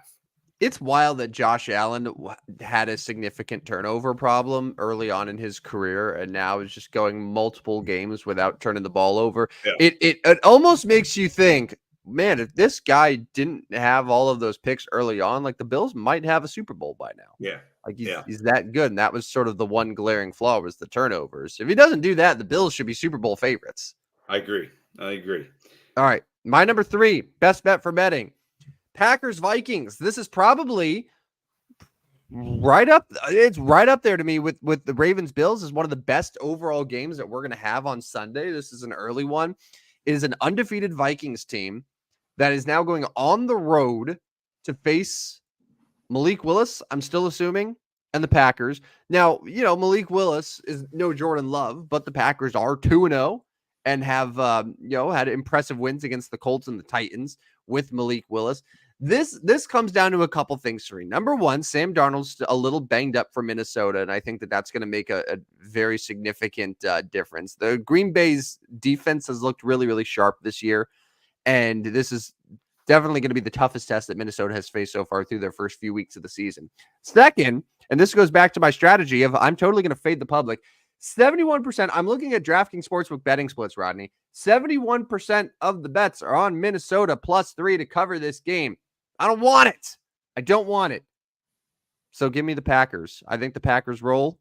It's wild that Josh Allen had a significant turnover problem early on in his career, and now is just going multiple games without turning the ball over. Yeah. It almost makes you think, man, if this guy didn't have all of those picks early on, like the Bills might have a Super Bowl by now. Yeah. Like Yeah. he's that good, and that was sort of the one glaring flaw was the turnovers. If he doesn't do that, the Bills should be Super Bowl favorites. I agree. All right, my number 3 best bet for betting: Packers Vikings. This is probably right up. It's right up there to me with the Ravens Bills is one of the best overall games that we're going to have on Sunday. This is an early one. It is an undefeated Vikings team that is now going on the road to face Malik Willis, I'm still assuming, and the Packers. Now, Malik Willis is no Jordan Love, but the Packers are 2-0 and have had impressive wins against the Colts and the Titans with Malik Willis. This comes down to a couple things for me. Number one, Sam Darnold's a little banged up for Minnesota, and I think that's going to make a very significant difference. The Green Bay's defense has looked really, really sharp this year, and this is definitely going to be the toughest test that Minnesota has faced so far through their first few weeks of the season. Second, and this goes back to my strategy of I'm totally going to fade the public. 71%, I'm looking at DraftKings Sportsbook betting splits, Rodney. 71% of the bets are on Minnesota +3 to cover this game. I don't want it. I don't want it. So give me the Packers. I think the Packers roll,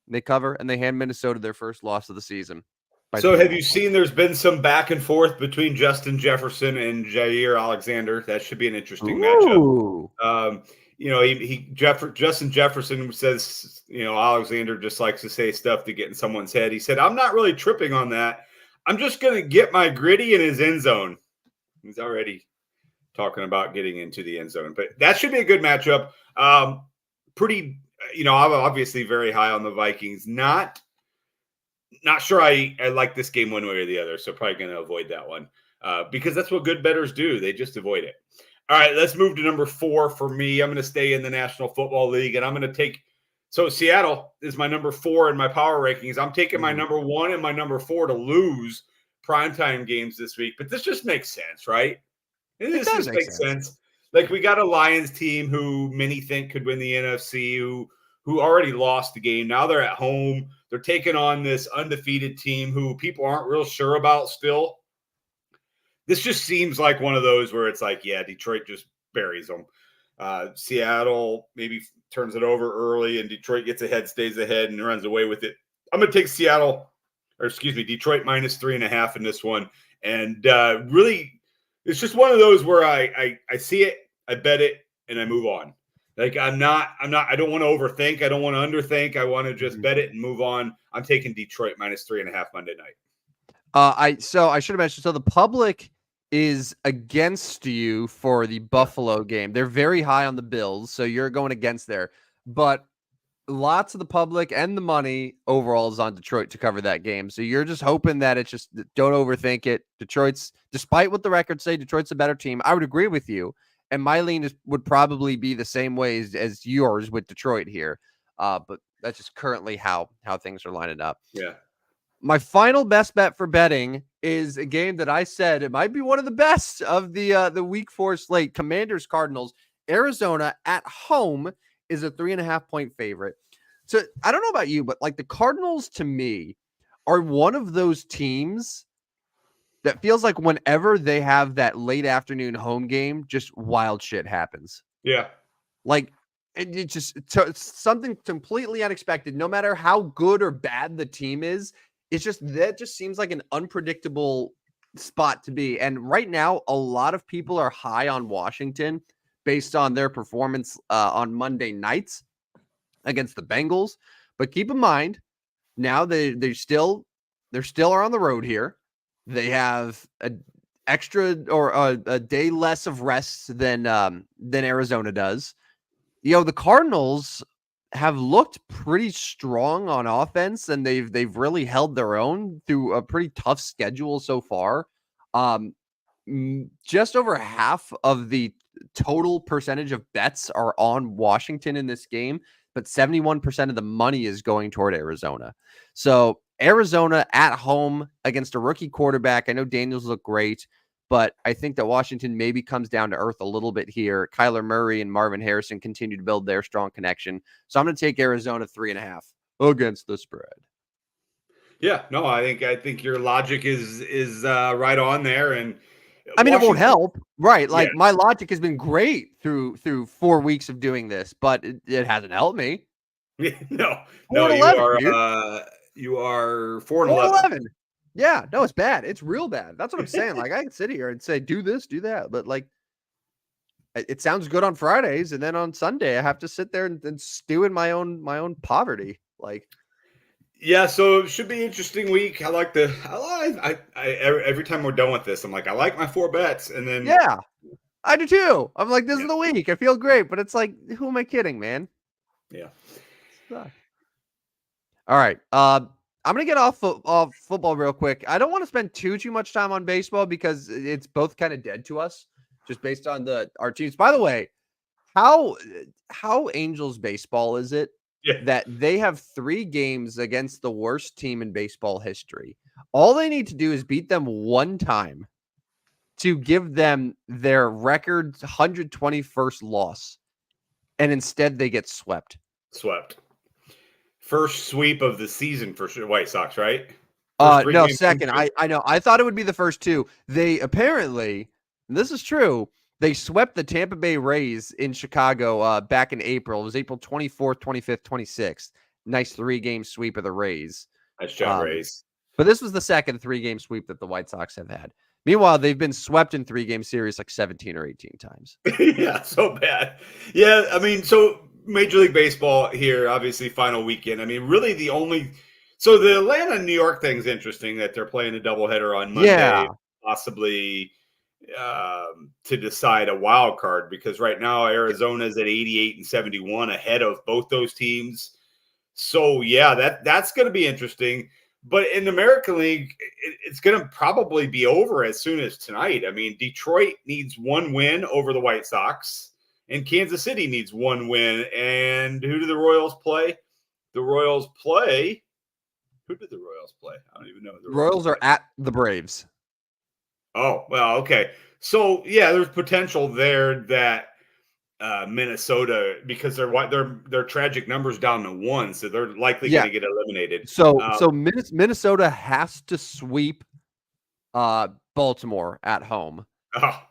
they cover, and they hand Minnesota their first loss of the season. So have you seen there's been some back and forth between Justin Jefferson and Jair Alexander? That should be an interesting matchup. Justin Jefferson says, Alexander just likes to say stuff to get in someone's head. He said, I'm not really tripping on that. I'm just going to get my gritty in his end zone. He's already talking about getting into the end zone, but that should be a good matchup. I'm obviously very high on the Vikings. Not sure I like this game one way or the other, so probably going to avoid that one because that's what good bettors do. They just avoid it. All right, let's move to number 4 for me. I'm going to stay in the National Football League, and I'm going to take – so Seattle is my number 4 in my power rankings. I'm taking my number 1 and my number 4 to lose primetime games this week, but this just makes sense, right? This just makes sense. Like, we got a Lions team who many think could win the NFC, who already lost the game. Now they're at home. They're taking on this undefeated team who people aren't real sure about still. This just seems like one of those where it's like, yeah, Detroit just buries them. Seattle maybe turns it over early, and Detroit gets ahead, stays ahead, and runs away with it. I'm going to take Detroit -3.5 in this one. And really, it's just one of those where I see it, I bet it, and I move on. Like I don't want to overthink. I don't want to underthink. I want to just bet it and move on. I'm taking Detroit -3.5 Monday night. I should have mentioned. So the public is against you for the Buffalo game. They're very high on the Bills, so you're going against there. But lots of the public and the money overall is on Detroit to cover that game. So you're just hoping that it's just don't overthink it. Despite what the records say, Detroit's a better team. I would agree with you. And my lean would probably be the same way as yours with Detroit here. But that's just currently how things are lining up. Yeah. My final best bet for betting is a game that I said it might be one of the best of the week 4 slate. Commanders Cardinals. Arizona at home is a 3.5-point favorite. So I don't know about you, but like the Cardinals to me are one of those teams that feels like whenever they have that late afternoon home game, just wild shit happens. Yeah. Like it's something completely unexpected. No matter how good or bad the team is, that just seems like an unpredictable spot to be. And right now, a lot of people are high on Washington based on their performance on Monday nights against the Bengals. But keep in mind, now they still are on the road here. They have an extra or a day less of rest than Arizona does. The Cardinals have looked pretty strong on offense, and they've really held their own through a pretty tough schedule so far. Just over half of the total percentage of bets are on Washington in this game, but 71% of the money is going toward Arizona. So Arizona at home against a rookie quarterback. I know Daniels look great, but I think that Washington maybe comes down to earth a little bit here. Kyler Murray and Marvin Harrison continue to build their strong connection. So I'm going to take Arizona 3.5 against the spread. Yeah, no, I think your logic is right on there, and I mean, it won't Washington, help, right? yeah, Like my logic has been great through 4 weeks of doing this, but it hasn't helped me. no, 4 and you 11, are dude. 4 and 4 and 11. 11. Yeah, no, it's bad. It's real bad. That's what I'm saying. Like I can sit here and say, do this, do that, but like it sounds good on Fridays, and then on Sunday I have to sit there and stew in my own poverty. Like, Yeah, so it should be an interesting week. Every time we're done with this, I'm like, I like my 4 bets, and then yeah, I do too. I'm like, this yeah, is the week. I feel great, but it's like, who am I kidding, man? yeah. Sucks. All right. I'm gonna get off football real quick. I don't want to spend too much time on baseball because it's both kind of dead to us, just based on our teams. By the way, how Angels baseball is it Yeah. that they have 3 games against the worst team in baseball history? All they need to do is beat them one time to give them their record 121st loss, and instead they get swept. Swept. First sweep of the season for White Sox, right? First 3 No, games. second. I know. I thought it would be the first 2. They apparently, and this is true, they swept the Tampa Bay Rays in Chicago back in April. It was April 24th, 25th, 26th. Nice 3-game sweep of the Rays. Nice job, Rays. But this was the second 3-game sweep that the White Sox have had. Meanwhile, they've been swept in 3-game series like 17 or 18 times. Yeah, so bad. Yeah, I mean, so Major League Baseball here, obviously final weekend. I mean, really so the Atlanta New York thing's interesting that they're playing a doubleheader on Monday, Yeah. possibly to decide a wild card, because right now Arizona's at 88 and 71 ahead of both those teams. So yeah, that's going to be interesting. But in the American League, it's going to probably be over as soon as tonight. I mean, Detroit needs 1 win over the White Sox, and Kansas City needs 1 win. And who do the Royals play? The Royals play. Who did the Royals play? I don't even know. The Royals are at the Braves. Oh, well, okay. So yeah, there's potential there that Minnesota, because their tragic numbers down to 1, so they're likely going to get eliminated. So Minnesota has to sweep Baltimore at home.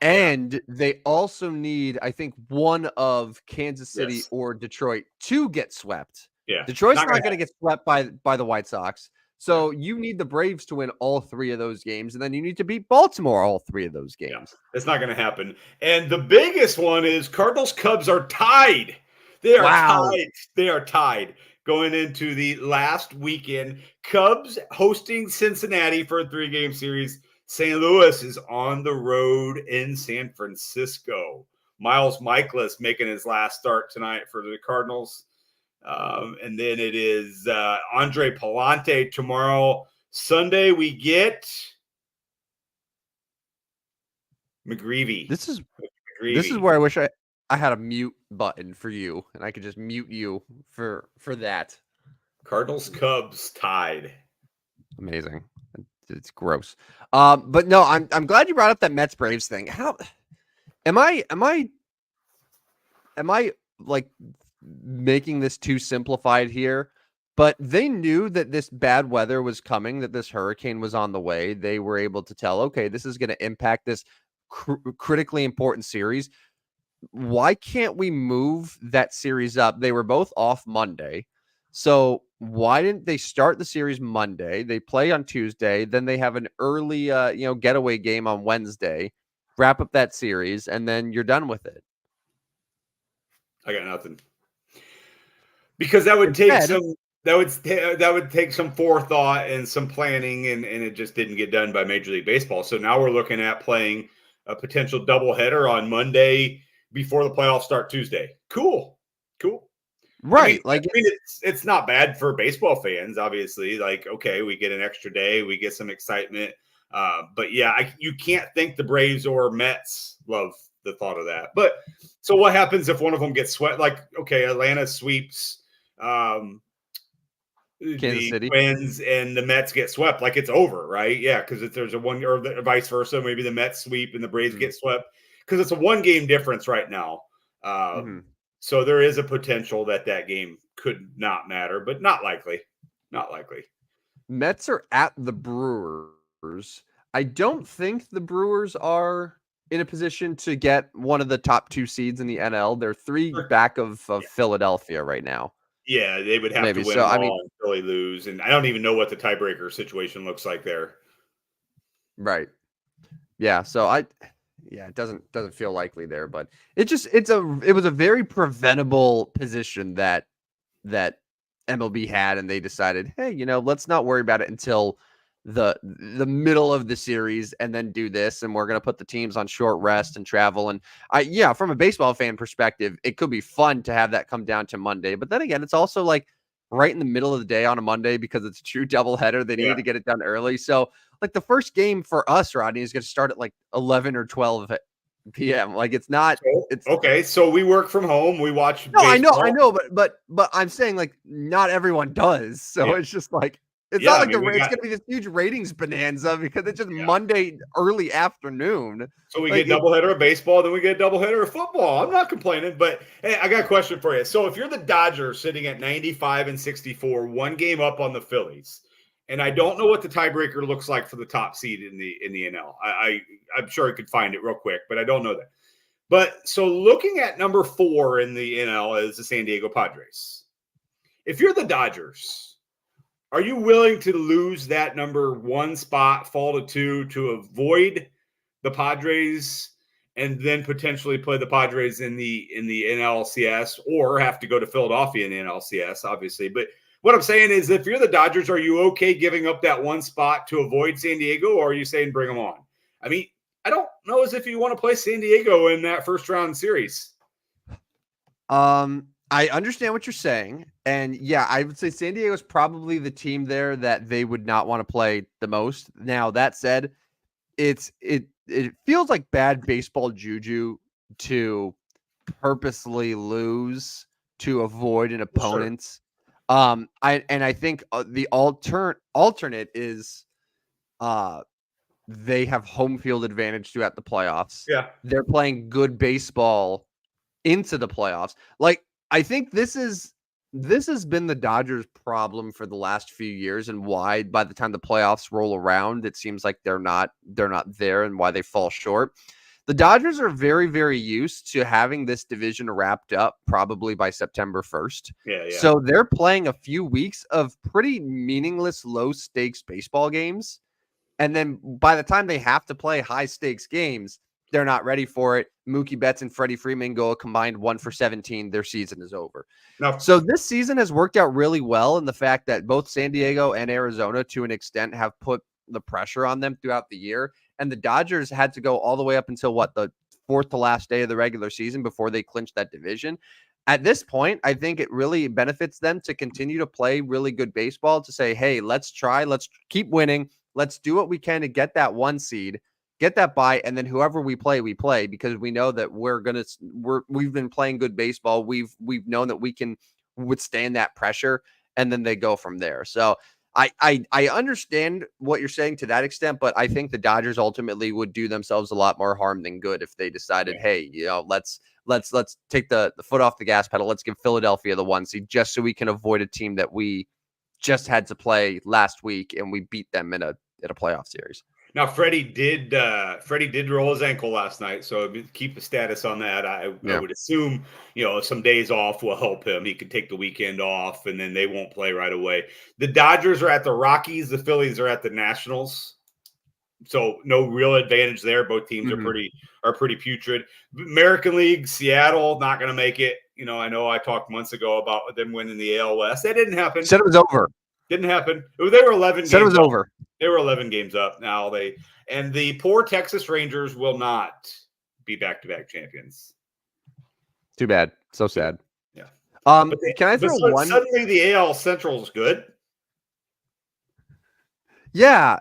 And they also need, I think, one of Kansas City or Detroit to get swept. Yeah. Detroit's not going to get swept by the White Sox. So you need the Braves to win all 3 of those games, and then you need to beat Baltimore all 3 of those games. Yeah, it's not going to happen. And the biggest one is Cardinals-Cubs are tied. They are tied. They are tied going into the last weekend. Cubs hosting Cincinnati for a 3-game series. St. Louis is on the road in San Francisco. Miles Mikolas making his last start tonight for the Cardinals. And then it is Andre Palante tomorrow. Sunday we get McGreevy. This is where I wish I had a mute button for you, and I could just mute you for that. Cardinals Cubs tied. Amazing. It's gross. But no, I'm glad you brought up that Mets Braves thing. How am I like making this too simplified here? But they knew that this bad weather was coming, that this hurricane was on the way. They were able to tell, okay, this is going to impact this critically important series. Why can't we move that series up? They were both off Monday. So why didn't they start the series Monday? They play on Tuesday. Then they have an early, getaway game on Wednesday, wrap up that series, and then you're done with it. I got nothing. Because that would take some forethought and some planning, and it just didn't get done by Major League Baseball. So now we're looking at playing a potential doubleheader on Monday before the playoffs start Tuesday. Cool. Right. It's not bad for baseball fans, obviously. Like, okay, we get an extra day, we get some excitement. But yeah, you can't think the Braves or Mets love the thought of that. But so what happens if one of them gets swept? Like, okay, Atlanta sweeps Kansas the City. Twins and the Mets get swept, like it's over, right? Yeah, because if there's a one or vice versa, maybe the Mets sweep and the Braves get swept because it's a 1-game difference right now. So there is a potential that game could not matter, but not likely. Not likely. Mets are at the Brewers. I don't think the Brewers are in a position to get one of the top 2 seeds in the NL. They're 3 back of Philadelphia right now. Yeah, they would have Maybe. to win So, them I all mean, and Philly lose, and I don't even know what the tiebreaker situation looks like there. right. Yeah, so it doesn't feel likely there, but it was a very preventable position that MLB had, and they decided, hey, let's not worry about it until the middle of the series and then do this, and we're going to put the teams on short rest and travel. And from a baseball fan perspective, it could be fun to have that come down to Monday, but then again, it's also like right in the middle of the day on a Monday because it's a true doubleheader. They need to get it done early. So like the first game for us, Rodney, is going to start at like 11 or 12 p.m. Like it's not. It's okay. So we work from home. We watch. No, baseball. I know, but I'm saying like not everyone does. So it's just like it's not like it's going to be this huge ratings bonanza because it's just Monday early afternoon. So we get doubleheader of baseball, then we get a doubleheader of football. I'm not complaining, but hey, I got a question for you. So if you're the Dodgers sitting at 95 and 64, 1 game up on the Phillies, and I don't know what the tiebreaker looks like for the top seed in the NL. I'm sure I could find it real quick, but I don't know that. But so looking at number 4 in the NL is the San Diego Padres. If you're the Dodgers, are you willing to lose that number 1 spot, fall to 2 to avoid the Padres and then potentially play the Padres in the NLCS, or have to go to Philadelphia in the NLCS, obviously? But what I'm saying is, if you're the Dodgers, are you okay giving up that 1 spot to avoid San Diego, or are you saying bring them on? I mean, I don't know as if you want to play San Diego in that first round series. I understand what you're saying. And yeah, I would say San Diego is probably the team there that they would not want to play the most. Now, that said, it feels like bad baseball juju to purposely lose to avoid an opponent. Sure. I think the alternate is they have home field advantage throughout the playoffs. Yeah. They're playing good baseball into the playoffs. Like, I think this has been the Dodgers' problem for the last few years, and why by the time the playoffs roll around, it seems like they're not there, and why they fall short. The Dodgers are very, very used to having this division wrapped up probably by September 1st. Yeah. So they're playing a few weeks of pretty meaningless, low-stakes baseball games. And then by the time they have to play high-stakes games, they're not ready for it. Mookie Betts and Freddie Freeman go a combined 1 for 17. Their season is over. No. So this season has worked out really well in the fact that both San Diego and Arizona, to an extent, have put the pressure on them throughout the year. And the Dodgers had to go all the way up until the 4th to last day of the regular season before they clinched that division. At this point, I think it really benefits them to continue to play really good baseball, to say, hey, let's keep winning. Let's do what we can to get that 1 seed, get that bye, and then whoever we play, because we know that we've been playing good baseball. We've known that we can withstand that pressure, and then they go from there. So I understand what you're saying to that extent, but I think the Dodgers ultimately would do themselves a lot more harm than good if they decided, hey, let's take the foot off the gas pedal. Let's give Philadelphia the 1 seed just so we can avoid a team that we just had to play last week and we beat them in a playoff series. Now, Freddie did roll his ankle last night, so keep the status on that. I would assume, some days off will help him. He could take the weekend off, and then they won't play right away. The Dodgers are at the Rockies. The Phillies are at the Nationals. So no real advantage there. Both teams are pretty putrid. American League, Seattle, not going to make it. I know I talked months ago about them winning the AL West. That didn't happen. Said it was over. Didn't happen. They were 11 games. Said it was up. over. They were 11 games up. Now the poor Texas Rangers will not be back-to-back champions. Too bad. So sad. Yeah. Can I throw one? Suddenly the AL Central is good. Yeah.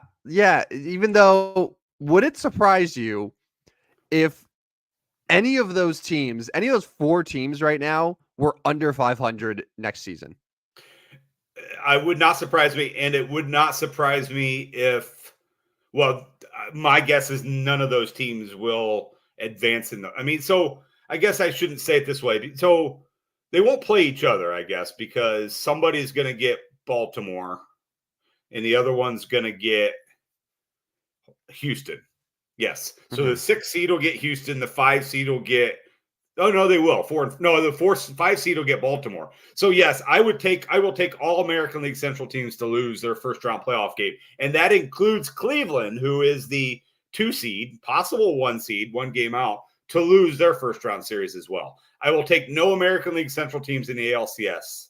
Even though, would it surprise you if any of those 4 teams right now were under 500 next season? I would not surprise me, and it would not surprise me if, well, my guess is none of those teams will advance in the. I mean, so I guess I shouldn't say it this way. So they won't play each other, I guess, because somebody's going to get Baltimore, and the other one's going to get Houston. Yes. So the 6 seed will get Houston. The 5 seed will get. Oh no, they will. The 5 seed will get Baltimore. So yes, I will take all American League Central teams to lose their first round playoff game, and that includes Cleveland, who is the 2 seed, possible 1 seed, 1 game out, to lose their first round series as well. I will take no American League Central teams in the ALCS.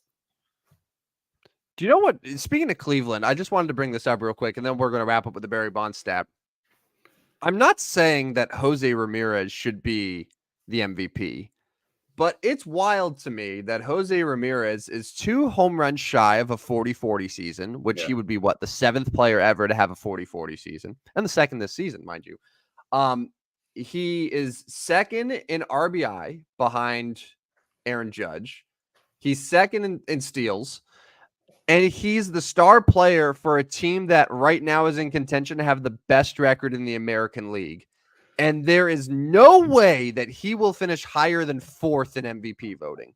Do you know what? Speaking of Cleveland, I just wanted to bring this up real quick, and then we're going to wrap up with the Barry Bonds stat. I'm not saying that Jose Ramirez should be the MVP, but it's wild to me that Jose Ramirez is 2 home runs shy of a 40-40 season, which he would be the 7th player ever to have a 40-40 season, and the 2nd this season, mind you. He is 2nd in RBI behind Aaron Judge. He's 2nd in steals. And he's the star player for a team that right now is in contention to have the best record in the American League. And there is no way that he will finish higher than 4th in MVP voting.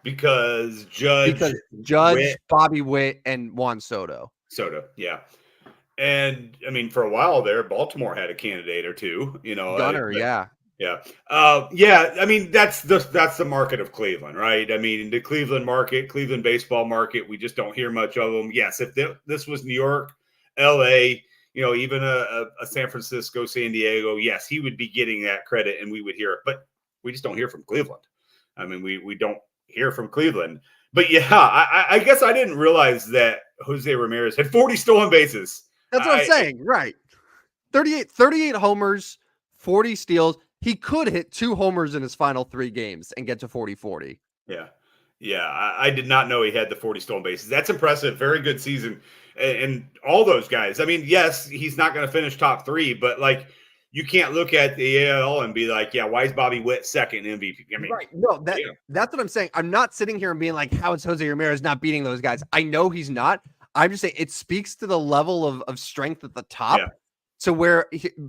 Because Judge, Witt, Bobby Witt, and Juan Soto. Yeah. And, I mean, for a while there, Baltimore had a candidate or two. Gunnar, yeah. Yeah. I mean, that's the market of Cleveland, right? I mean, the Cleveland market, Cleveland baseball market, we just don't hear much of them. Yes, if this was New York, LA, even a San Francisco, San Diego, yes, he would be getting that credit and we would hear it. But we just don't hear from Cleveland. I mean, we don't hear from Cleveland. But yeah, I guess I didn't realize that Jose Ramirez had 40 stolen bases. That's what I'm saying, right? 38 homers, 40 steals. He could hit 2 homers in his final 3 games and get to 40-40. Yeah. I did not know he had the 40 stolen bases. That's impressive. Very good season. And all those guys. I mean, yes, he's not going to finish top 3, but you can't look at the AL and be like, yeah, why is Bobby Witt 2nd MVP? I mean, right. No, that's what I'm saying. I'm not sitting here and being like, how is Jose Ramirez not beating those guys? I know he's not. I'm just saying it speaks to the level of strength at the top. Yeah. So where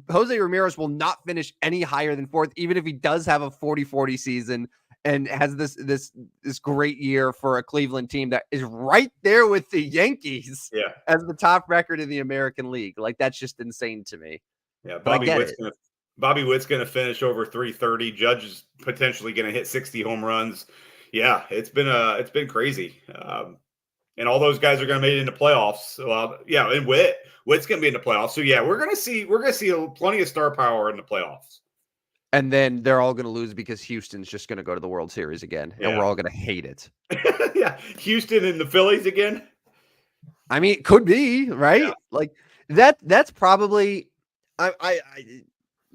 Jose Ramirez will not finish any higher than 4th, even if he does have a 40-40 season and has this great year for a Cleveland team that is right there with the Yankees as the top record in the American League. Like, that's just insane to me. Yeah, Bobby Witt's going to finish over 330. Judge is potentially going to hit 60 home runs. Yeah, it's been crazy. And all those guys are going to make it into playoffs. And Witt's going to be in the playoffs. So yeah, we're going to see plenty of star power in the playoffs. And then they're all going to lose because Houston's just going to go to the World Series again, and we're all going to hate it. Yeah, Houston and the Phillies again. I mean, it could be, right? Yeah. Like that's probably I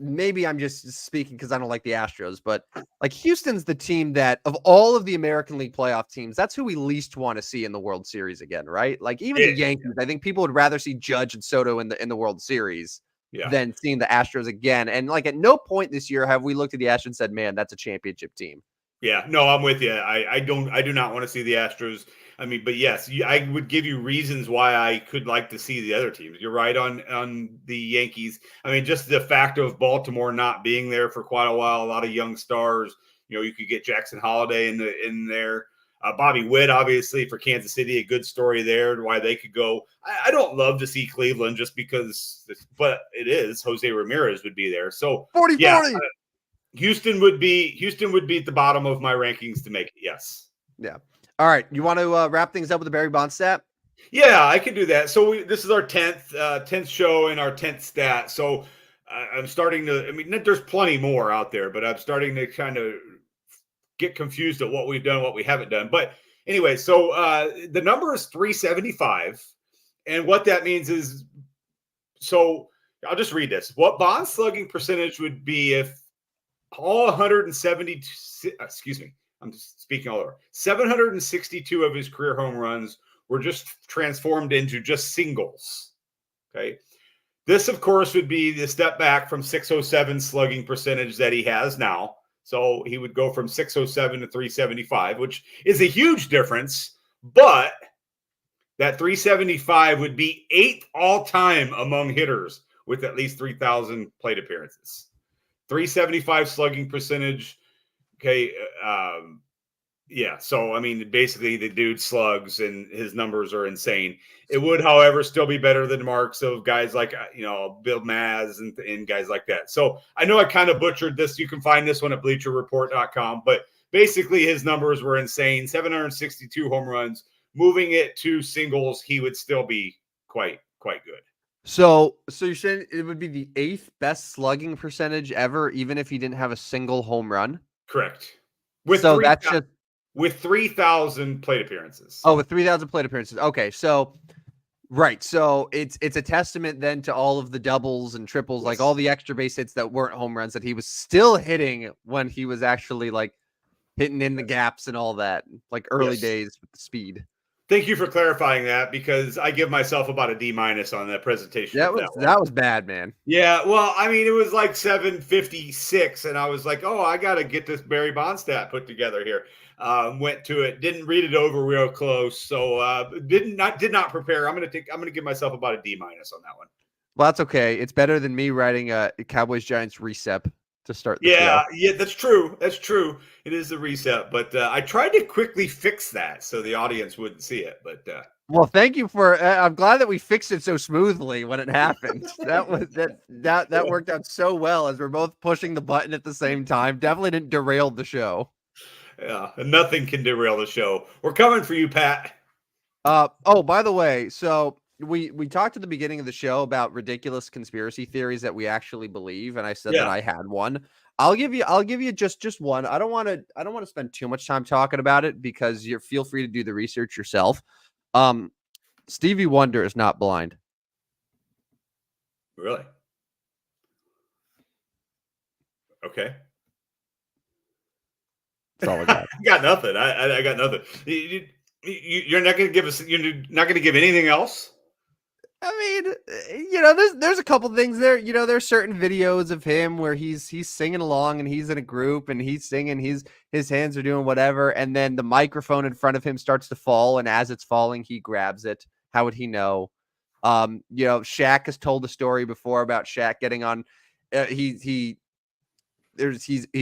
maybe I'm just speaking because I don't like the Astros, but like Houston's the team that of all of the American League playoff teams, that's who we least want to see in the World Series again, right? Like even the Yankees, I think people would rather see Judge and Soto in the World Series than seeing the Astros again. And like at no point this year have we looked at the Astros and said, man, that's a championship team. Yeah, no, I'm with you. I do not want to see the Astros. I mean, but yes, I would give you reasons why I could like to see the other teams. You're right on the Yankees. I mean, just the fact of Baltimore not being there for quite a while, a lot of young stars. You could get Jackson Holiday in there. Bobby Witt, obviously, for Kansas City, a good story there, why they could go. I don't love to see Cleveland just because, but it is. Jose Ramirez would be there. So 40-40. Yeah, Houston would be at the bottom of my rankings to make it. Yes. Yeah. All right. You want to wrap things up with the Barry Bonds stat? Yeah, I can do that. So this is our 10th show and our 10th stat. So I'm starting to, I mean, there's plenty more out there, but I'm starting to kind of get confused at what we've done, what we haven't done. But anyway, so the number is 375. And what that means is, so I'll just read this. What Bond slugging percentage would be if all 170, excuse me, I'm just speaking all over. 762 of his career home runs were just transformed into just singles. Okay. This, of course, would be the step back from 607 slugging percentage that he has now. So he would go from 607 to 375, which is a huge difference. But That 375 would be 8th all-time among hitters with at least 3,000 plate appearances. 375 slugging percentage. Okay. Yeah. So, I mean, basically the dude slugs and his numbers are insane. It would, however, still be better than marks of guys like, Bill Maz and guys like that. So I know I kind of butchered this. You can find this one at bleacherreport.com, but basically his numbers were insane. 762 home runs. Moving it to singles, he would still be quite good. So you're saying it would be the 8th best slugging percentage ever, even if he didn't have a single home run? Correct. With 3,000 plate appearances. Oh, with 3,000 plate appearances. Okay, so right. So it's a testament then to all of the doubles and triples, like all the extra base hits that weren't home runs that he was still hitting when he was actually like hitting in the gaps and all that, like early days with the speed. Thank you for clarifying that, because I give myself about a D- on that presentation. That was bad, man. Yeah, well, I mean, it was like 756, and I was like, oh, I got to get this Barry Bonds stat put together here. Went to it, didn't read it over real close, so did not prepare. I'm gonna give myself about a D- on that one. Well, that's okay. It's better than me writing a Cowboys Giants recep to start the show. Yeah, that's true. It is the reset, but I tried to quickly fix that so the audience wouldn't see it. But well, thank you for. I'm glad that we fixed it so smoothly when it happened. that worked out so well as we're both pushing the button at the same time. Definitely didn't derail the show. Yeah, nothing can derail the show. We're coming for you, Pat. Oh, by the way, so we talked at the beginning of the show about ridiculous conspiracy theories that we actually believe, and I said that I had one. I'll give you just one. I don't want to spend too much time talking about it because feel free to do the research yourself. Stevie Wonder is not blind. Really? Okay. That's all I got. I got nothing. I got nothing. You're not going to give us. You're not going to give anything else. I mean, there's a couple things there. There's certain videos of him where he's singing along and he's in a group and he's singing. His hands are doing whatever, and then the microphone in front of him starts to fall, and as it's falling, he grabs it. How would he know? Shaq has told a story before about Shaq getting on. He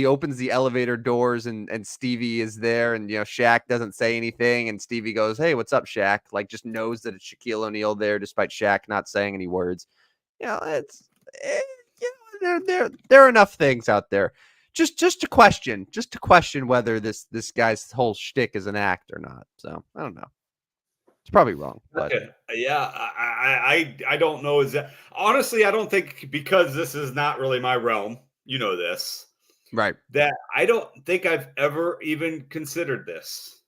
opens the elevator doors and Stevie is there, and Shaq doesn't say anything, and Stevie goes, "Hey, what's up, Shaq?" Like, just knows that it's Shaquille O'Neal there despite Shaq not saying any words. There are enough things out there. Just to question whether this guy's whole shtick is an act or not. So I don't know. It's probably wrong. But okay. Yeah, I don't know. Honestly, I don't think, because this is not really my realm. You know this. Right. That I don't think I've ever even considered this.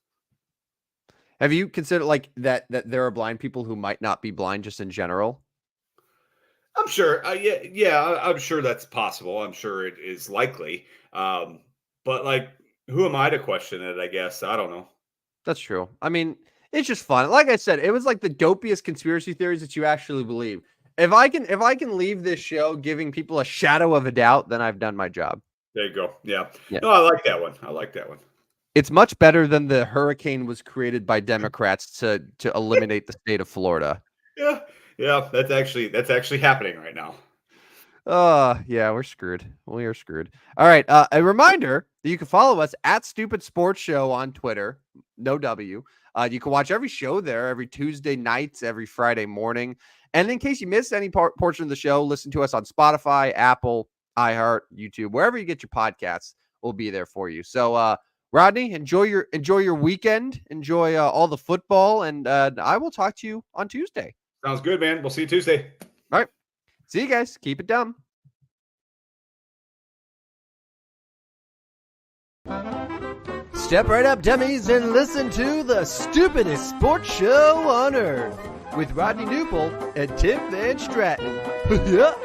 Have you considered like that there are blind people who might not be blind just in general? I'm sure. Yeah, I'm sure that's possible. I'm sure it is likely. But like, who am I to question it? I guess I don't know. That's true. I mean, it's just fun. Like I said, it was like the dopiest conspiracy theories that you actually believe. If I can leave this show giving people a shadow of a doubt, then I've done my job. There you go. Yeah. No, I like that one. It's much better than the hurricane was created by Democrats to eliminate the state of Florida. Yeah. That's actually happening right now. Yeah, we're screwed. We are screwed. All right. A reminder that you can follow us at Stupid Sports Show on Twitter. No W. You can watch every show there every Tuesday nights, every Friday morning. And in case you missed any portion of the show, listen to us on Spotify, Apple, iHeart, YouTube, wherever you get your podcasts. We'll be there for you. So, Rodney, enjoy your weekend. Enjoy all the football, and I will talk to you on Tuesday. Sounds good, man. We'll see you Tuesday. All right. See you guys. Keep it dumb. Step right up, dummies, and listen to the stupidest sports show on earth with Rodney Newpol and Tim Van Stratton. Yeah.